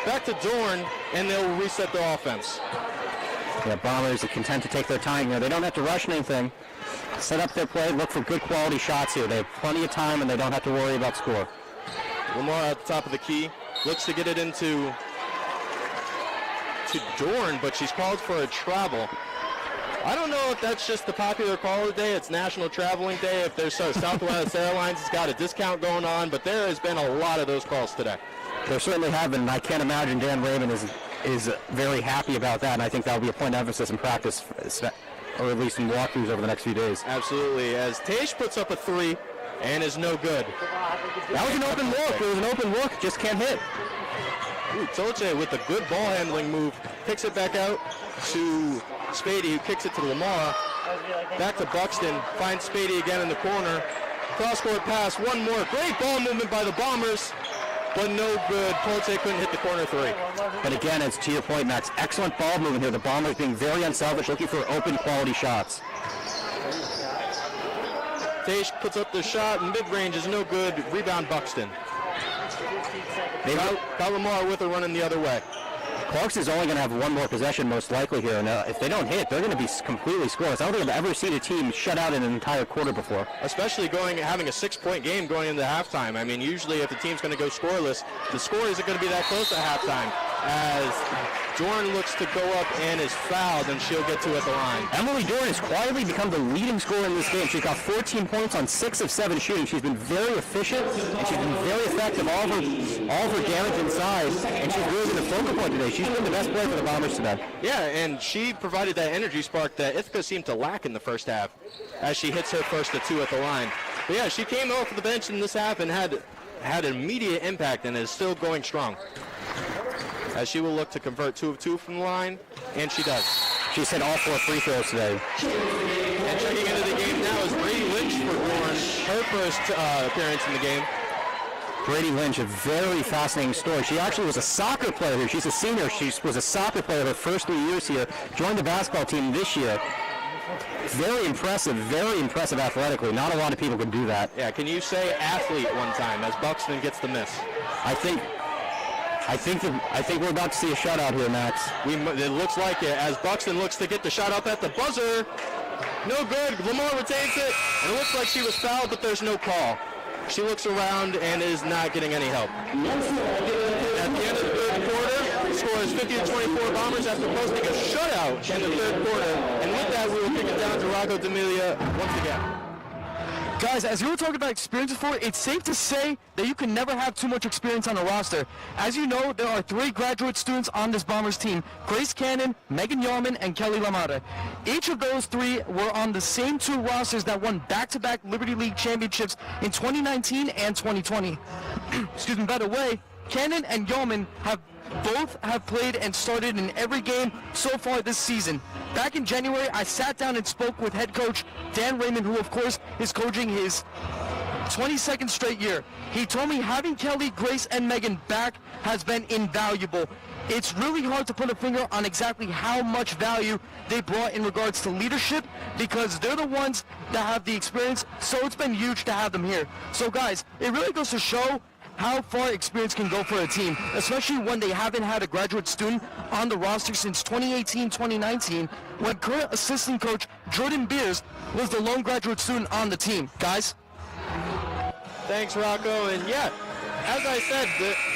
[SPEAKER 10] Back to Dorn, and they'll reset the offense.
[SPEAKER 5] Yeah, Bombers are content to take their time here. They don't have to rush anything. Set up their play, look for good quality shots here. They have plenty of time, and they don't have to worry about score.
[SPEAKER 10] Lamar at the top of the key, looks to get it into Dorn, but she's called for a travel. I don't know if that's just the popular call of the day. It's National Traveling Day. If there's Southwest Airlines has got a discount going on, but there has been a lot of those calls today.
[SPEAKER 5] There certainly have been, and I can't imagine Dan Raymond is very happy about that, and I think that will be a point of emphasis in practice, or at least in walkthroughs over the next few days.
[SPEAKER 10] Absolutely, as Tage puts up a three and is no good.
[SPEAKER 5] That was an open look. It was an open look, just can't hit.
[SPEAKER 10] Ooh, Tolche with a good ball handling move, kicks it back out to Spady, who kicks it to Lamar. Back to Buxton, finds Spady again in the corner. Cross-court pass, one more. Great ball movement by the Bombers, but no good. Tolche couldn't hit the corner three.
[SPEAKER 5] But again, it's to your point, Max, excellent ball movement here. The Bombers being very unselfish, looking for open quality shots.
[SPEAKER 10] Tage puts up the shot, mid-range is no good. Rebound Buxton. Got Lamar with her running the other way.
[SPEAKER 5] Clarkson's only going to have one more possession most likely here, and if they don't hit, they're going to be completely scoreless. I don't think I've ever seen a team shut out in an entire quarter before.
[SPEAKER 10] Especially having a 6-point game going into halftime. I mean, usually if the team's going to go scoreless, the score isn't going to be that close at halftime. As Dorn looks to go up and is fouled, and she'll get to at the line.
[SPEAKER 5] Emily Dorn has quietly become the leading scorer in this game. She's got 14 points on 6 of 7 shooting. She's been very efficient, and she's been very effective. All of her damage inside, and she's really been the focal point today. She's been the best player for the Bombers today.
[SPEAKER 10] Yeah, and she provided that energy spark that Ithaca seemed to lack in the first half, as she hits her first of 2 at the line. But yeah, she came off the bench in this half and had an immediate impact, and is still going strong. As she will look to convert 2 of 2 from the line, and she does.
[SPEAKER 5] She's hit all 4 free throws today.
[SPEAKER 10] And checking into the game now is Brady Lynch for Dorn, her first appearance in the game.
[SPEAKER 5] Brady Lynch, a very fascinating story. She actually was a soccer player here. She's a senior. She was a soccer player her first 3 years here. Joined the basketball team this year. Very impressive athletically. Not a lot of people can do that.
[SPEAKER 10] Yeah, can you say athlete one time as Buxton gets the miss?
[SPEAKER 5] I think we're about to see a shutout here, Max.
[SPEAKER 10] It looks like it, as Buxton looks to get the shot up at the buzzer. No good. Lamar retains it. And it looks like she was fouled, but there's no call. She looks around and is not getting any help. At the end of the third quarter, the score is 50-24 Bombers after posting a shutout in the third quarter. And with that, we will kick it down to Rocco D'Amelia once again.
[SPEAKER 8] Guys, as you were talking about experience before, it's safe to say that you can never have too much experience on a roster. As you know, there are 3 graduate students on this Bombers team: Grace Cannon, Megan Yarman, and Kelly Lamada. Each of those 3 were on the same 2 rosters that won back-to-back Liberty League championships in 2019 and 2020. Excuse me, by the way, Cannon and Yarman both have played and started in every game so far this season. Back in January, I sat down and spoke with head coach Dan Raymond, who of course is coaching his 22nd straight year. He told me having Kelly, Grace, and Megan back has been invaluable. It's really hard to put a finger on exactly how much value they brought in regards to leadership, because they're the ones that have the experience, so it's been huge to have them here. So guys, it really goes to show how far experience can go for a team, especially when they haven't had a graduate student on the roster since 2018-2019, when current assistant coach Jordan Beers was the lone graduate student on the team. Guys?
[SPEAKER 10] Thanks, Rocco. And yeah, as I said,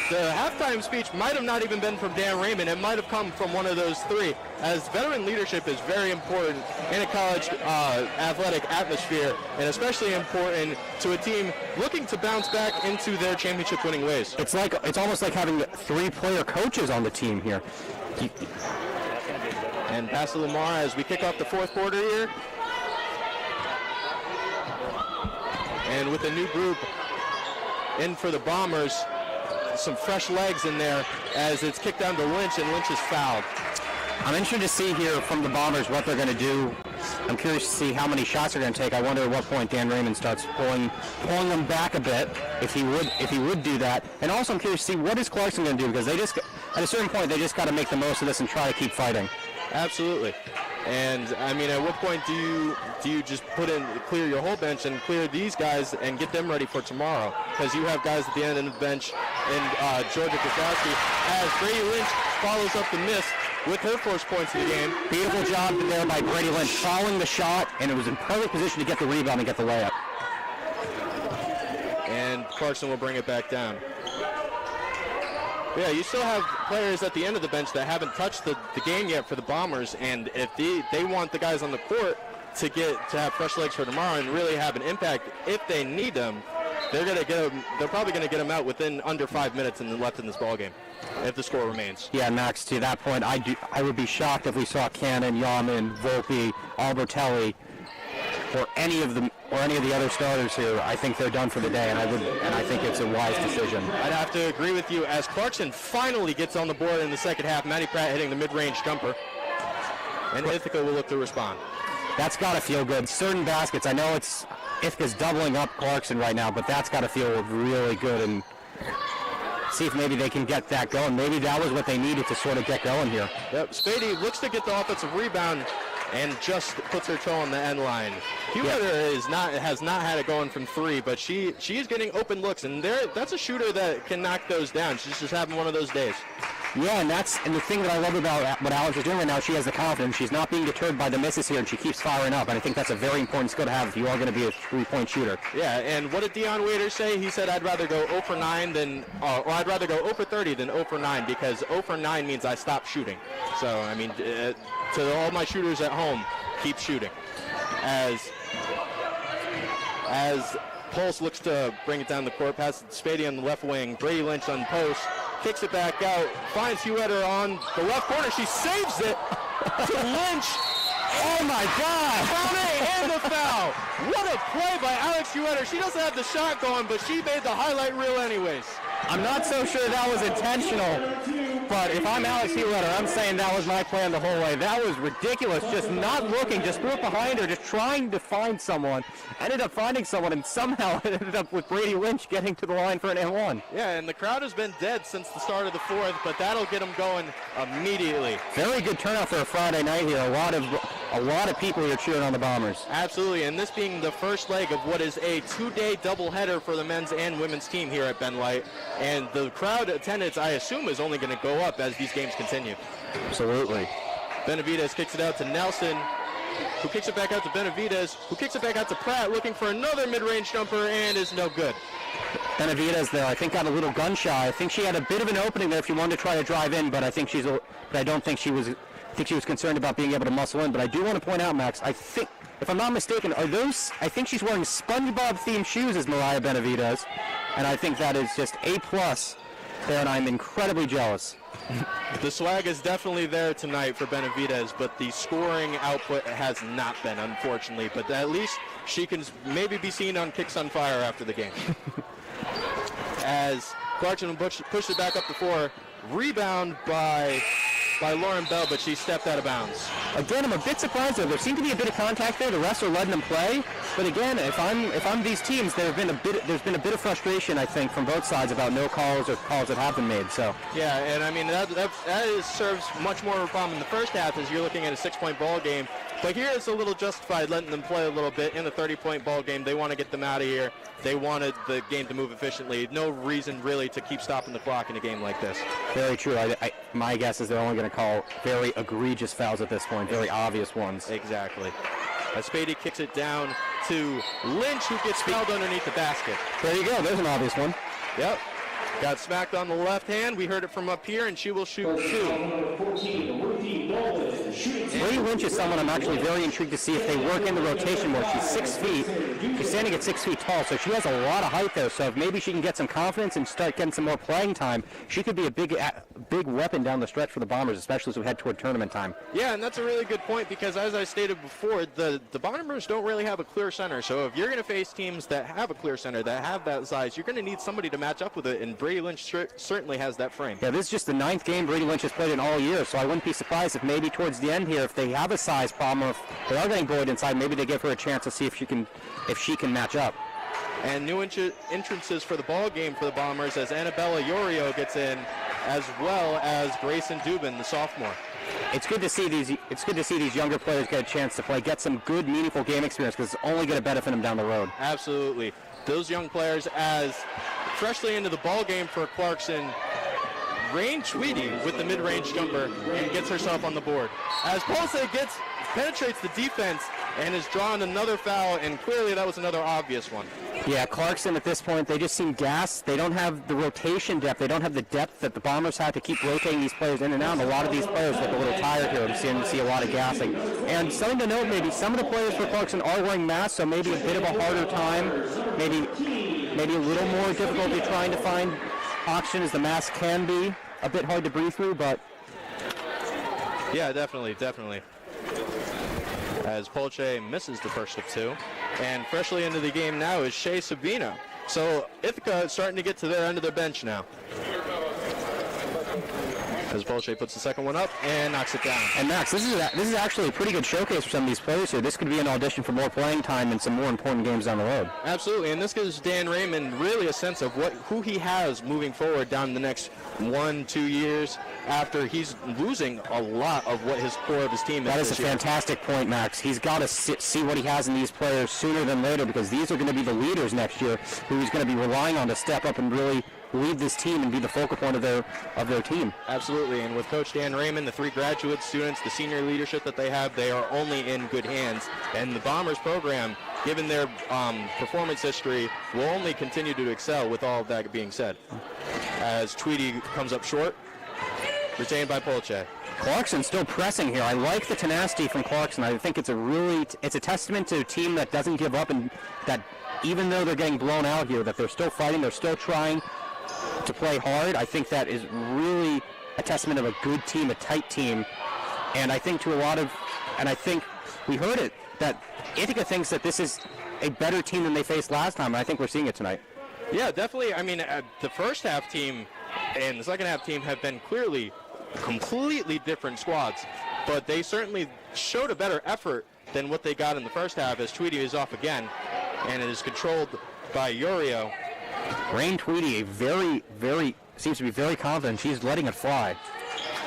[SPEAKER 10] the halftime speech might have not even been from Dan Raymond. It might have come from one of those 3, as veteran leadership is very important in a college athletic atmosphere, and especially important to a team looking to bounce back into their championship-winning ways.
[SPEAKER 5] It's almost like having 3 player coaches on the team here.
[SPEAKER 10] And pass to Lamar as we kick off the fourth quarter here. And with a new group in for the Bombers, some fresh legs in there as it's kicked down to Lynch, and Lynch is fouled.
[SPEAKER 5] I'm interested to see here from the Bombers what they're going to do. I'm curious to see how many shots they're going to take. I wonder at what point Dan Raymond starts pulling them back a bit, if he would do that. And also I'm curious to see what is Clarkson going to do, because at a certain point they just got to make the most of this and try to keep fighting.
[SPEAKER 10] Absolutely. And I mean, at what point do you just clear your whole bench and clear these guys and get them ready for tomorrow? Because you have guys at the end of the bench in Georgia Kosowski as Brady Lynch follows up the miss with her first points of the game.
[SPEAKER 5] Beautiful job there by Brady Lynch, following the shot, and it was in perfect position to get the rebound and get the layup.
[SPEAKER 10] And Clarkson will bring it back down. Yeah, you still have players at the end of the bench that haven't touched the game yet for the Bombers, and if they want the guys on the court to have fresh legs for tomorrow and really have an impact if they need them, they're probably going to get them out within under 5 minutes left in this ball game, if the score remains.
[SPEAKER 5] Yeah, Max, to that point, I would be shocked if we saw Cannon, Yaman, Volpe, Albertelli, or any of the other starters here. I think they're done for the day, and I think it's a wise decision.
[SPEAKER 10] I'd have to agree with you as Clarkson finally gets on the board in the second half. Maddie Pratt hitting the mid-range jumper, and Ithaca will look to respond.
[SPEAKER 5] That's got to feel good. Certain baskets, I know Ithaca's doubling up Clarkson right now, but that's got to feel really good, and see if maybe they can get that going. Maybe that was what they needed to sort of get going here.
[SPEAKER 10] Yep, Spady looks to get the offensive rebound and just puts her toe on the end line. Hewetter has not had it going from three, but she is getting open looks, and that's a shooter that can knock those down. She's just having one of those days.
[SPEAKER 5] Yeah, and the thing that I love about what Alex is doing right now, she has the confidence. She's not being deterred by the misses here, and she keeps firing up. And I think that's a very important skill to have if you are going to be a three-point shooter.
[SPEAKER 10] Yeah, and what did Dion Waiter say? He said, I'd rather go 0 for 9 or I'd rather go 0 for 30 than 0 for 9, because 0 for 9 means I stop shooting. So, I mean, to all my shooters at home, keep shooting. As Pulse looks to bring it down the court, passes Spady on the left wing, Brady Lynch on post, kicks it back out, finds Hewetter on the left corner. She saves it to Lynch.
[SPEAKER 5] Oh my God!
[SPEAKER 10] And the foul. What a play by Alex Hewetter. She doesn't have the shot going, but she made the highlight reel anyways.
[SPEAKER 5] I'm not so sure that was intentional, but if I'm Alex Hewetter, I'm saying that was my plan the whole way. That was ridiculous. Just not looking, just threw it behind her, just trying to find someone. Ended up finding someone, and somehow it ended up with Brady Lynch getting to the line for an and-one.
[SPEAKER 10] Yeah, and the crowd has been dead since the start of the fourth, but that'll get them going immediately.
[SPEAKER 5] Very good turnout for a Friday night here. A lot of people here cheering on the Bombers.
[SPEAKER 10] Absolutely, and this being the first leg of what is a two-day doubleheader for the men's and women's team here at Ben Light. And the crowd attendance, I assume, is only going to go up as these games continue.
[SPEAKER 5] Absolutely.
[SPEAKER 10] Benavidez kicks it out to Nelson, who kicks it back out to Benavidez, who kicks it back out to Pratt, looking for another mid-range jumper, and is no good.
[SPEAKER 5] Benavidez there, I think, got a little gun shy. I think she had a bit of an opening there if she wanted to try to drive in, but I think I don't think she was. I think she was concerned about being able to muscle in. But I do want to point out, Max, I think, if I'm not mistaken, I think she's wearing SpongeBob-themed shoes as Mariah Benavidez, and I think that is just A+ there, and I'm incredibly jealous.
[SPEAKER 10] The swag is definitely there tonight for Benavidez, but the scoring output has not been, unfortunately. But at least she can maybe be seen on Kicks on Fire after the game. As Clarkson pushed it back up the floor, rebound by Lauren Bell, but she stepped out of bounds.
[SPEAKER 5] Again, I'm a bit surprised though. There seemed to be a bit of contact there. The refs are letting them play. But again, if I'm these teams, there's been a bit of frustration, I think, from both sides about no calls or calls that have been made. So
[SPEAKER 10] yeah, and I mean that serves much more of a problem in the first half as you're looking at a 6-point ball game. But here it's a little justified letting them play a little bit in the 30-point ball game. They want to get them out of here. They wanted the game to move efficiently. No reason really to keep stopping the clock in a game like this.
[SPEAKER 5] Very true. My guess is they're only going to call very egregious fouls at this point, very obvious ones.
[SPEAKER 10] Exactly. As Spady kicks it down to Lynch, who gets fouled underneath the basket.
[SPEAKER 5] There you go. There's an obvious one.
[SPEAKER 10] Yep. Got smacked on the left hand. We heard it from up here, and she will shoot two.
[SPEAKER 5] Brady Lynch is someone I'm actually very intrigued to see if they work in the rotation more. She's 6 feet. She's standing at 6 feet tall, so she has a lot of height there. So if maybe she can get some confidence and start getting some more playing time, she could be a big weapon down the stretch for the Bombers, especially as we head toward tournament time.
[SPEAKER 17] Yeah, and that's a really good point because, as I stated before, the Bombers don't really have a clear center. So if you're going to face teams that have a clear center, that have that size, you're going to need somebody to match up with it, and Brady Lynch certainly has that frame.
[SPEAKER 5] Yeah, this is just the 9th game Brady Lynch has played in all year, so I wouldn't be surprised if maybe towards the end here, if they have a size problem or if they are getting bullied inside, maybe they give her a chance to see if she can match up.
[SPEAKER 17] And new entrances for the ball game for the Bombers as Annabella Yorio gets in, as well as Grayson Dubin, the sophomore.
[SPEAKER 5] It's good to see these younger players get a chance to play, get some good, meaningful game experience, because it's only going to benefit them down the road.
[SPEAKER 17] Absolutely. Those young players, as freshly into the ball game for Clarkson, Rain Tweedy with the mid-range jumper and gets herself on the board. As Pulse penetrates the defense and is drawn another foul, and clearly that was another obvious one.
[SPEAKER 5] Yeah, Clarkson at this point, they just seem gassed. They don't have the rotation depth. They don't have the depth that the Bombers have to keep rotating these players in and out. And a lot of these players look a little tired here. We're seeing to see a lot of gassing. And something to note, maybe some of the players for Clarkson are wearing masks, so maybe a bit of a harder time, maybe a little more difficulty trying to find oxygen, as the mask can be a bit hard to breathe through, but...
[SPEAKER 17] Yeah, definitely. As Polche misses the first of 2. And freshly into the game now is Shea Sabino. So Ithaca is starting to get to their end of their bench now. As Polche puts the second one up and knocks it down.
[SPEAKER 5] And Max, this is actually a pretty good showcase for some of these players here. This could be an audition for more playing time and some more important games down the road.
[SPEAKER 17] Absolutely, and this gives Dan Raymond really a sense of who he has moving forward down the next 1-2 years after he's losing a lot of what his core of his team is.
[SPEAKER 5] That is a fantastic point, Max. He's got to see what he has in these players sooner than later, because these are going to be the leaders next year who he's going to be relying on to step up and really lead this team and be the focal point of their team.
[SPEAKER 17] Absolutely, and with Coach Dan Raymond, the 3 graduate students, the senior leadership that they have, they are only in good hands. And the Bombers program, given their performance history, will only continue to excel with all of that being said. As Tweedy comes up short, retained by Polche.
[SPEAKER 5] Clarkson still pressing here. I like the tenacity from Clarkson. I think it's a testament to a team that doesn't give up, and that even though they're getting blown out here, that they're still fighting, they're still trying to play hard. I think that is really a testament of a good team, a tight team. And I think I think we heard it, that Ithaca thinks that this is a better team than they faced last time, and I think we're seeing it tonight.
[SPEAKER 17] Yeah, definitely. I mean, the first half team and the second half team have been clearly completely different squads, but they certainly showed a better effort than what they got in the first half, as Tweedy is off again, and it is controlled by Yorio.
[SPEAKER 5] Rain Tweedy, seems to be very confident. She's letting it fly.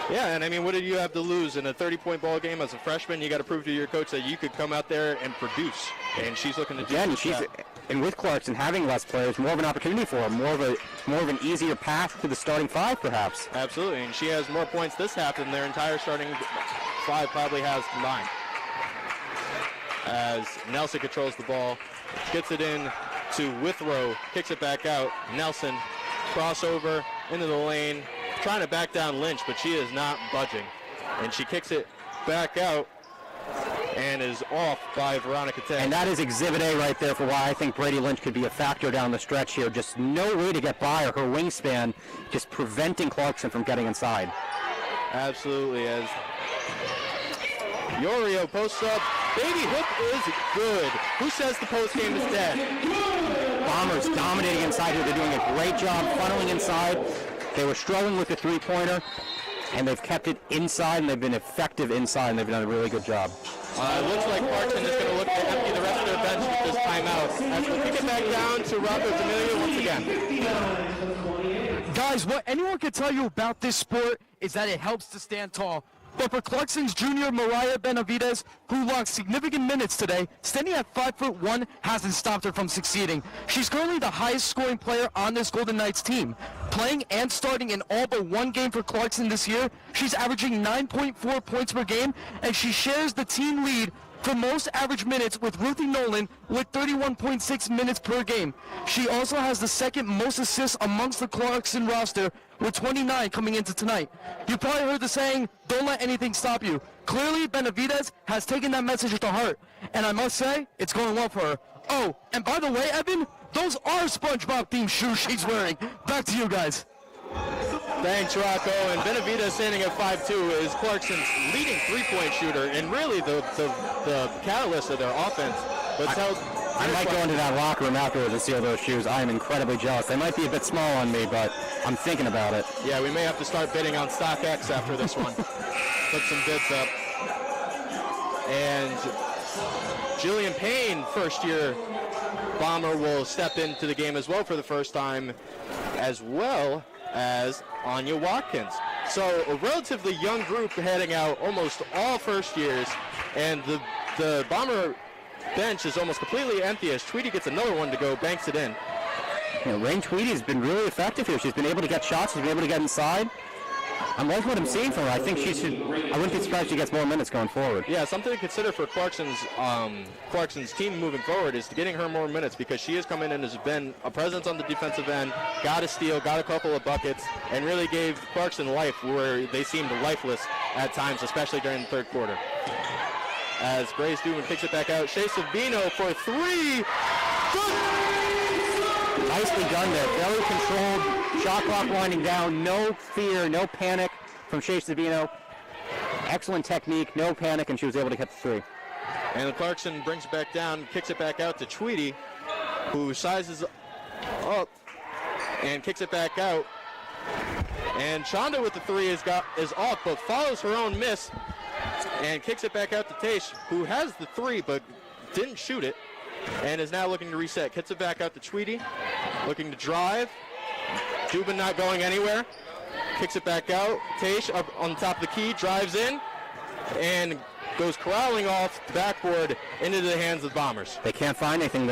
[SPEAKER 17] Yeah, and I mean, what did you have to lose in a 30-point ball game as a freshman? You got to prove to your coach that you could come out there and produce, and she's looking to do that.
[SPEAKER 5] And with Clarkson having less players, more of an opportunity for her, more of an easier path to the starting 5, perhaps.
[SPEAKER 17] Absolutely, and she has more points this half than their entire starting 5 probably has combined. As Nelson controls the ball, gets it in to Withrow, kicks it back out. Nelson, crossover into the lane, trying to back down Lynch, but she is not budging. And she kicks it back out and is off by Veronica Tay.
[SPEAKER 5] And that is Exhibit A right there for why I think Brady Lynch could be a factor down the stretch here. Just no way to get by her. Her wingspan just preventing Clarkson from getting inside.
[SPEAKER 17] Absolutely. As Yorio posts up, baby hook is good. Who says the post game is dead?
[SPEAKER 5] Bombers dominating inside here. They're doing a great job funneling inside. They were struggling with the three-pointer, and they've kept it inside, and they've been effective inside, and they've done a really good job.
[SPEAKER 17] It looks like Clarkson is going to look to empty the rest of their bench with this timeout. As we kick it back down to Robert D'Amelio once again.
[SPEAKER 8] Guys, what anyone can tell you about this sport is that it helps to stand tall. But for Clarkson's junior Mariah Benavides, who logged significant minutes today, standing at 5'1" hasn't stopped her from succeeding. She's currently the highest scoring player on this Golden Knights team. Playing and starting in all but one game for Clarkson this year, she's averaging 9.4 points per game, and she shares the team lead for most average minutes with Ruthie Nolan with 31.6 minutes per game. She also has the second most assists amongst the Clarkson roster with 29 coming into tonight. You probably heard the saying, don't let anything stop you. Clearly, Benavidez has taken that message to heart, and I must say, it's going well for her. Oh, and by the way, Evan, those are SpongeBob-themed shoes she's wearing. Back to you guys.
[SPEAKER 17] Thanks, Rocco. And Benavidez standing at 5'2" is Clarkson's leading three-point shooter and really the catalyst of their offense. But
[SPEAKER 5] I might go into that locker room afterwards and steal those shoes. I am incredibly jealous. They might be a bit small on me, but I'm thinking about it.
[SPEAKER 17] Yeah, we may have to start bidding on StockX after this one. Put some bids up. And Jillian Payne, first-year Bomber, will step into the game as well for the first time, as well as Anya Watkins. So a relatively young group heading out, almost all first years, and the Bomber bench is almost completely empty as Tweedy gets another one to go, banks it in.
[SPEAKER 5] You know, Rain Tweedy has been really effective here. She's been able to get shots. She's been able to get inside. I'm liking what I'm seeing from her. I think she should. I wouldn't be surprised if she gets more minutes going forward.
[SPEAKER 17] Yeah, something to consider for Clarkson's team moving forward is getting her more minutes, because she has come in and has been a presence on the defensive end, got a steal, got a couple of buckets, and really gave Clarkson life where they seemed lifeless at times, especially during the third quarter. As Grace Dubin picks it back out, Shea Sabino for three. Good.
[SPEAKER 5] Nicely done there. Very controlled. Shot clock winding down. No fear, no panic from Shea Sabino. Excellent technique, no panic, and she was able to hit the three.
[SPEAKER 17] And Clarkson brings it back down, kicks it back out to Tweedy, who sizes up and kicks it back out. And Chanda with the three is off, but follows her own miss and kicks it back out to Taish, who has the three but didn't shoot it, and is now looking to reset. Kicks it back out to Tweedy, looking to drive. Dubin not going anywhere. Kicks it back out. Taish up on top of the key, drives in, and goes corralling off the backboard into the hands of the Bombers.
[SPEAKER 5] They can't find anything.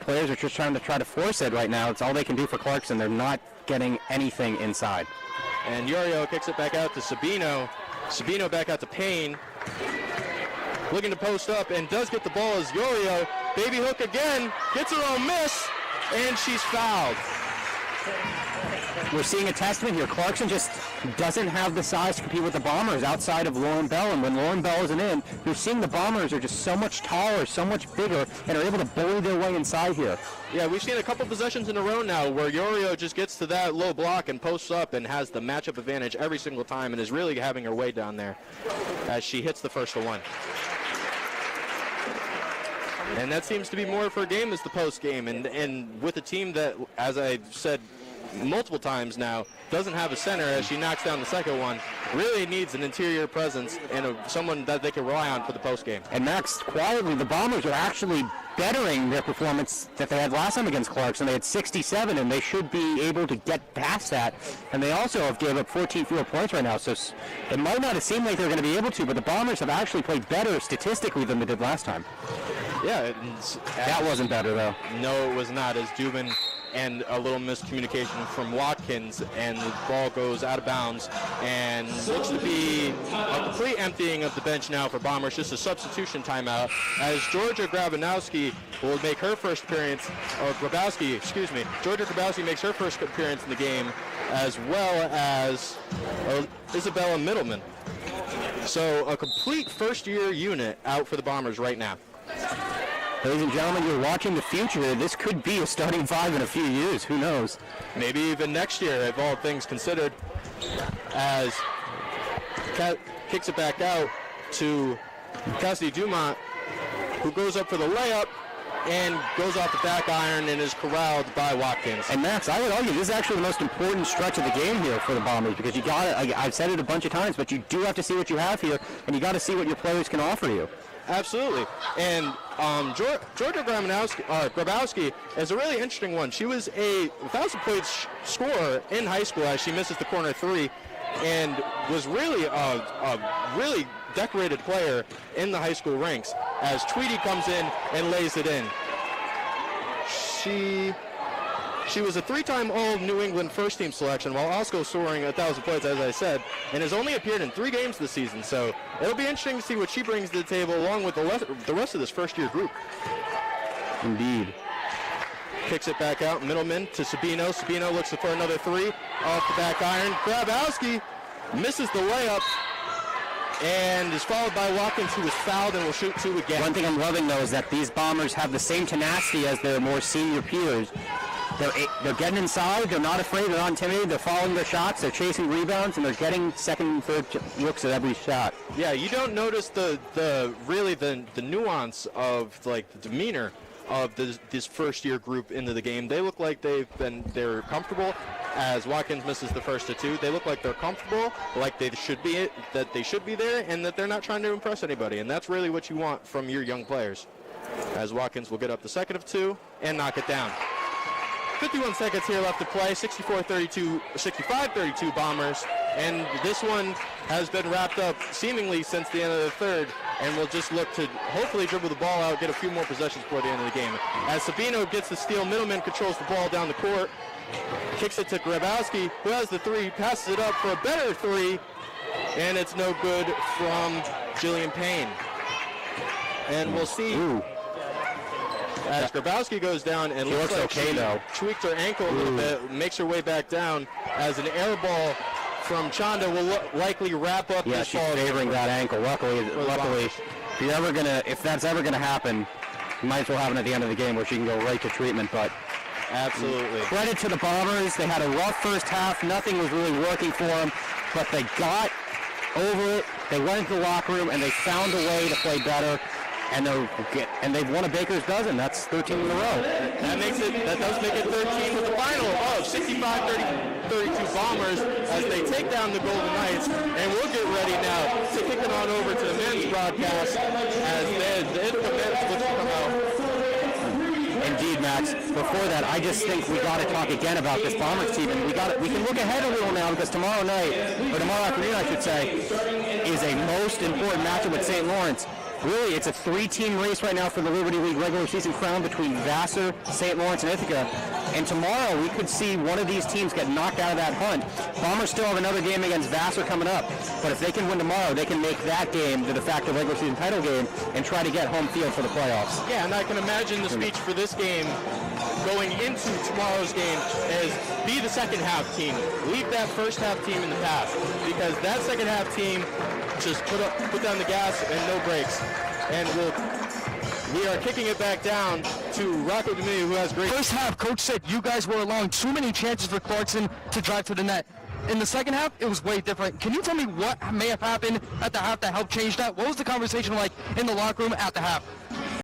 [SPEAKER 5] Players are just trying to force it right now. It's all they can do for Clarkson. They're not getting anything inside.
[SPEAKER 17] And Yorio kicks it back out to Sabino. Sabino back out to Payne. Looking to post up and does get the ball as Yorio. Baby hook again. Gets her own miss. And she's fouled.
[SPEAKER 5] We're seeing a testament here. Clarkson just doesn't have the size to compete with the Bombers outside of Lauren Bell. And when Lauren Bell isn't in, you're seeing the Bombers are just so much taller, so much bigger, and are able to bully their way inside here.
[SPEAKER 17] Yeah, we've seen a couple possessions in a row now where Yorio just gets to that low block and posts up and has the matchup advantage every single time and is really having her way down there as she hits the first one. And that seems to be more of her game as the post game. And with a team that, as I said multiple times now, doesn't have a center as she knocks down the second one, really needs an interior presence and someone that they can rely on for the post game.
[SPEAKER 5] And Max, quietly, the Bombers are actually bettering their performance that they had last time against Clarkson. They had 67, and they should be able to get past that. And they also have gave up 14 fewer points right now, so it might not have seemed like they're going to be able to, but the Bombers have actually played better statistically than they did last time.
[SPEAKER 17] Yeah.
[SPEAKER 5] That wasn't better, though.
[SPEAKER 17] No, it was not, as Dubin and a little miscommunication from Watkins, and the ball goes out of bounds, and looks to be a complete emptying of the bench now for Bombers, just a substitution timeout, as Georgia Grabowski will make her first appearance, Georgia Grabowski makes her first appearance in the game, as well as Isabella Middleman. So a complete first-year unit out for the Bombers right now.
[SPEAKER 5] Ladies and gentlemen, you're watching the future. This could be a starting five in a few years. Who knows?
[SPEAKER 17] Maybe even next year, if all things considered, as kicks it back out to Cassidy Dumont, who goes up for the layup and goes off the back iron and is corralled by Watkins.
[SPEAKER 5] And Max, I would argue this is actually the most important stretch of the game here for the Bombers, because you got it. I've said it a bunch of times, but you do have to see what you have here, and you got to see what your players can offer you.
[SPEAKER 17] Absolutely. And Georgia Grabowski is a really interesting one. She was a 1,000-point scorer in high school as she misses the corner three, and was really a really decorated player in the high school ranks as Tweedy comes in and lays it in. She was a three-time All-New England first-team selection while also scoring 1,000 points, as I said, and has only appeared in 3 games this season. So it'll be interesting to see what she brings to the table along with the rest of this first-year group.
[SPEAKER 5] Indeed.
[SPEAKER 17] Kicks it back out. Middleman to Sabino. Sabino looks for another three off the back iron. Grabowski misses the layup and is followed by Watkins, who was fouled and will shoot two again.
[SPEAKER 5] One thing I'm loving, though, is that these Bombers have the same tenacity as their more senior peers. They're getting inside. They're not afraid. They're not intimidated. They're following their shots. They're chasing rebounds, and they're getting second and third looks at every shot.
[SPEAKER 17] Yeah, you don't notice the nuance of like the demeanor of this first year group into the game. They look like they're comfortable. As Watkins misses the first of two, they look like they're comfortable, like they should be there, and that they're not trying to impress anybody. And that's really what you want from your young players. As Watkins will get up the second of two and knock it down. 51 seconds here left to play. 65-32 Bombers, and this one has been wrapped up seemingly since the end of the third, and we'll just look to hopefully dribble the ball out, get a few more possessions before the end of the game. As Sabino gets the steal, Middleman controls the ball down the court, kicks it to Grabowski, who has the three, passes it up for a better three, and it's no good from Jillian Payne. And we'll see. As Grabowski goes down and looks like
[SPEAKER 5] okay,
[SPEAKER 17] she
[SPEAKER 5] though.
[SPEAKER 17] tweaked her ankle a little bit, makes her way back down, as an air ball from Chanda will likely wrap up this ball.
[SPEAKER 5] Yeah, she's favoring that ankle. Luckily, if that's ever gonna happen, you might as well have it at the end of the game where she can go right to treatment. But
[SPEAKER 17] absolutely,
[SPEAKER 5] credit to the Bombers. They had a rough first half. Nothing was really working for them, but they got over it. They went into the locker room and they found a way to play better. And they've won a baker's dozen. That's 13 in a row.
[SPEAKER 17] That does make it 13 with the final of 65-32 Bombers as they take down the Golden Knights. And we'll get ready now to kick it on over to the men's broadcast as the men's look to come out.
[SPEAKER 5] Indeed, Max. Before that, I just think we got to talk again about this Bombers team, and we can look ahead a little now because tomorrow afternoon, I should say, is a most important matchup with St. Lawrence. Really, it's a three-team race right now for the Liberty League regular season crown between Vassar, St. Lawrence, and Ithaca. And tomorrow, we could see one of these teams get knocked out of that hunt. Bombers still have another game against Vassar coming up. But if they can win tomorrow, they can make that game the de facto regular season title game and try to get home field for the playoffs.
[SPEAKER 17] Yeah, and I can imagine the speech for this game going into tomorrow's game is be the second half team. Leave that first half team in the past, because that second half team just put down the gas and no brakes. And we are kicking it back down to Rocco Dominio, who has great...
[SPEAKER 8] First half, Coach said you guys were allowing too many chances for Clarkson to drive to the net. In the second half, it was way different. Can you tell me what may have happened at the half that helped change that? What was the conversation like in the locker room at the half?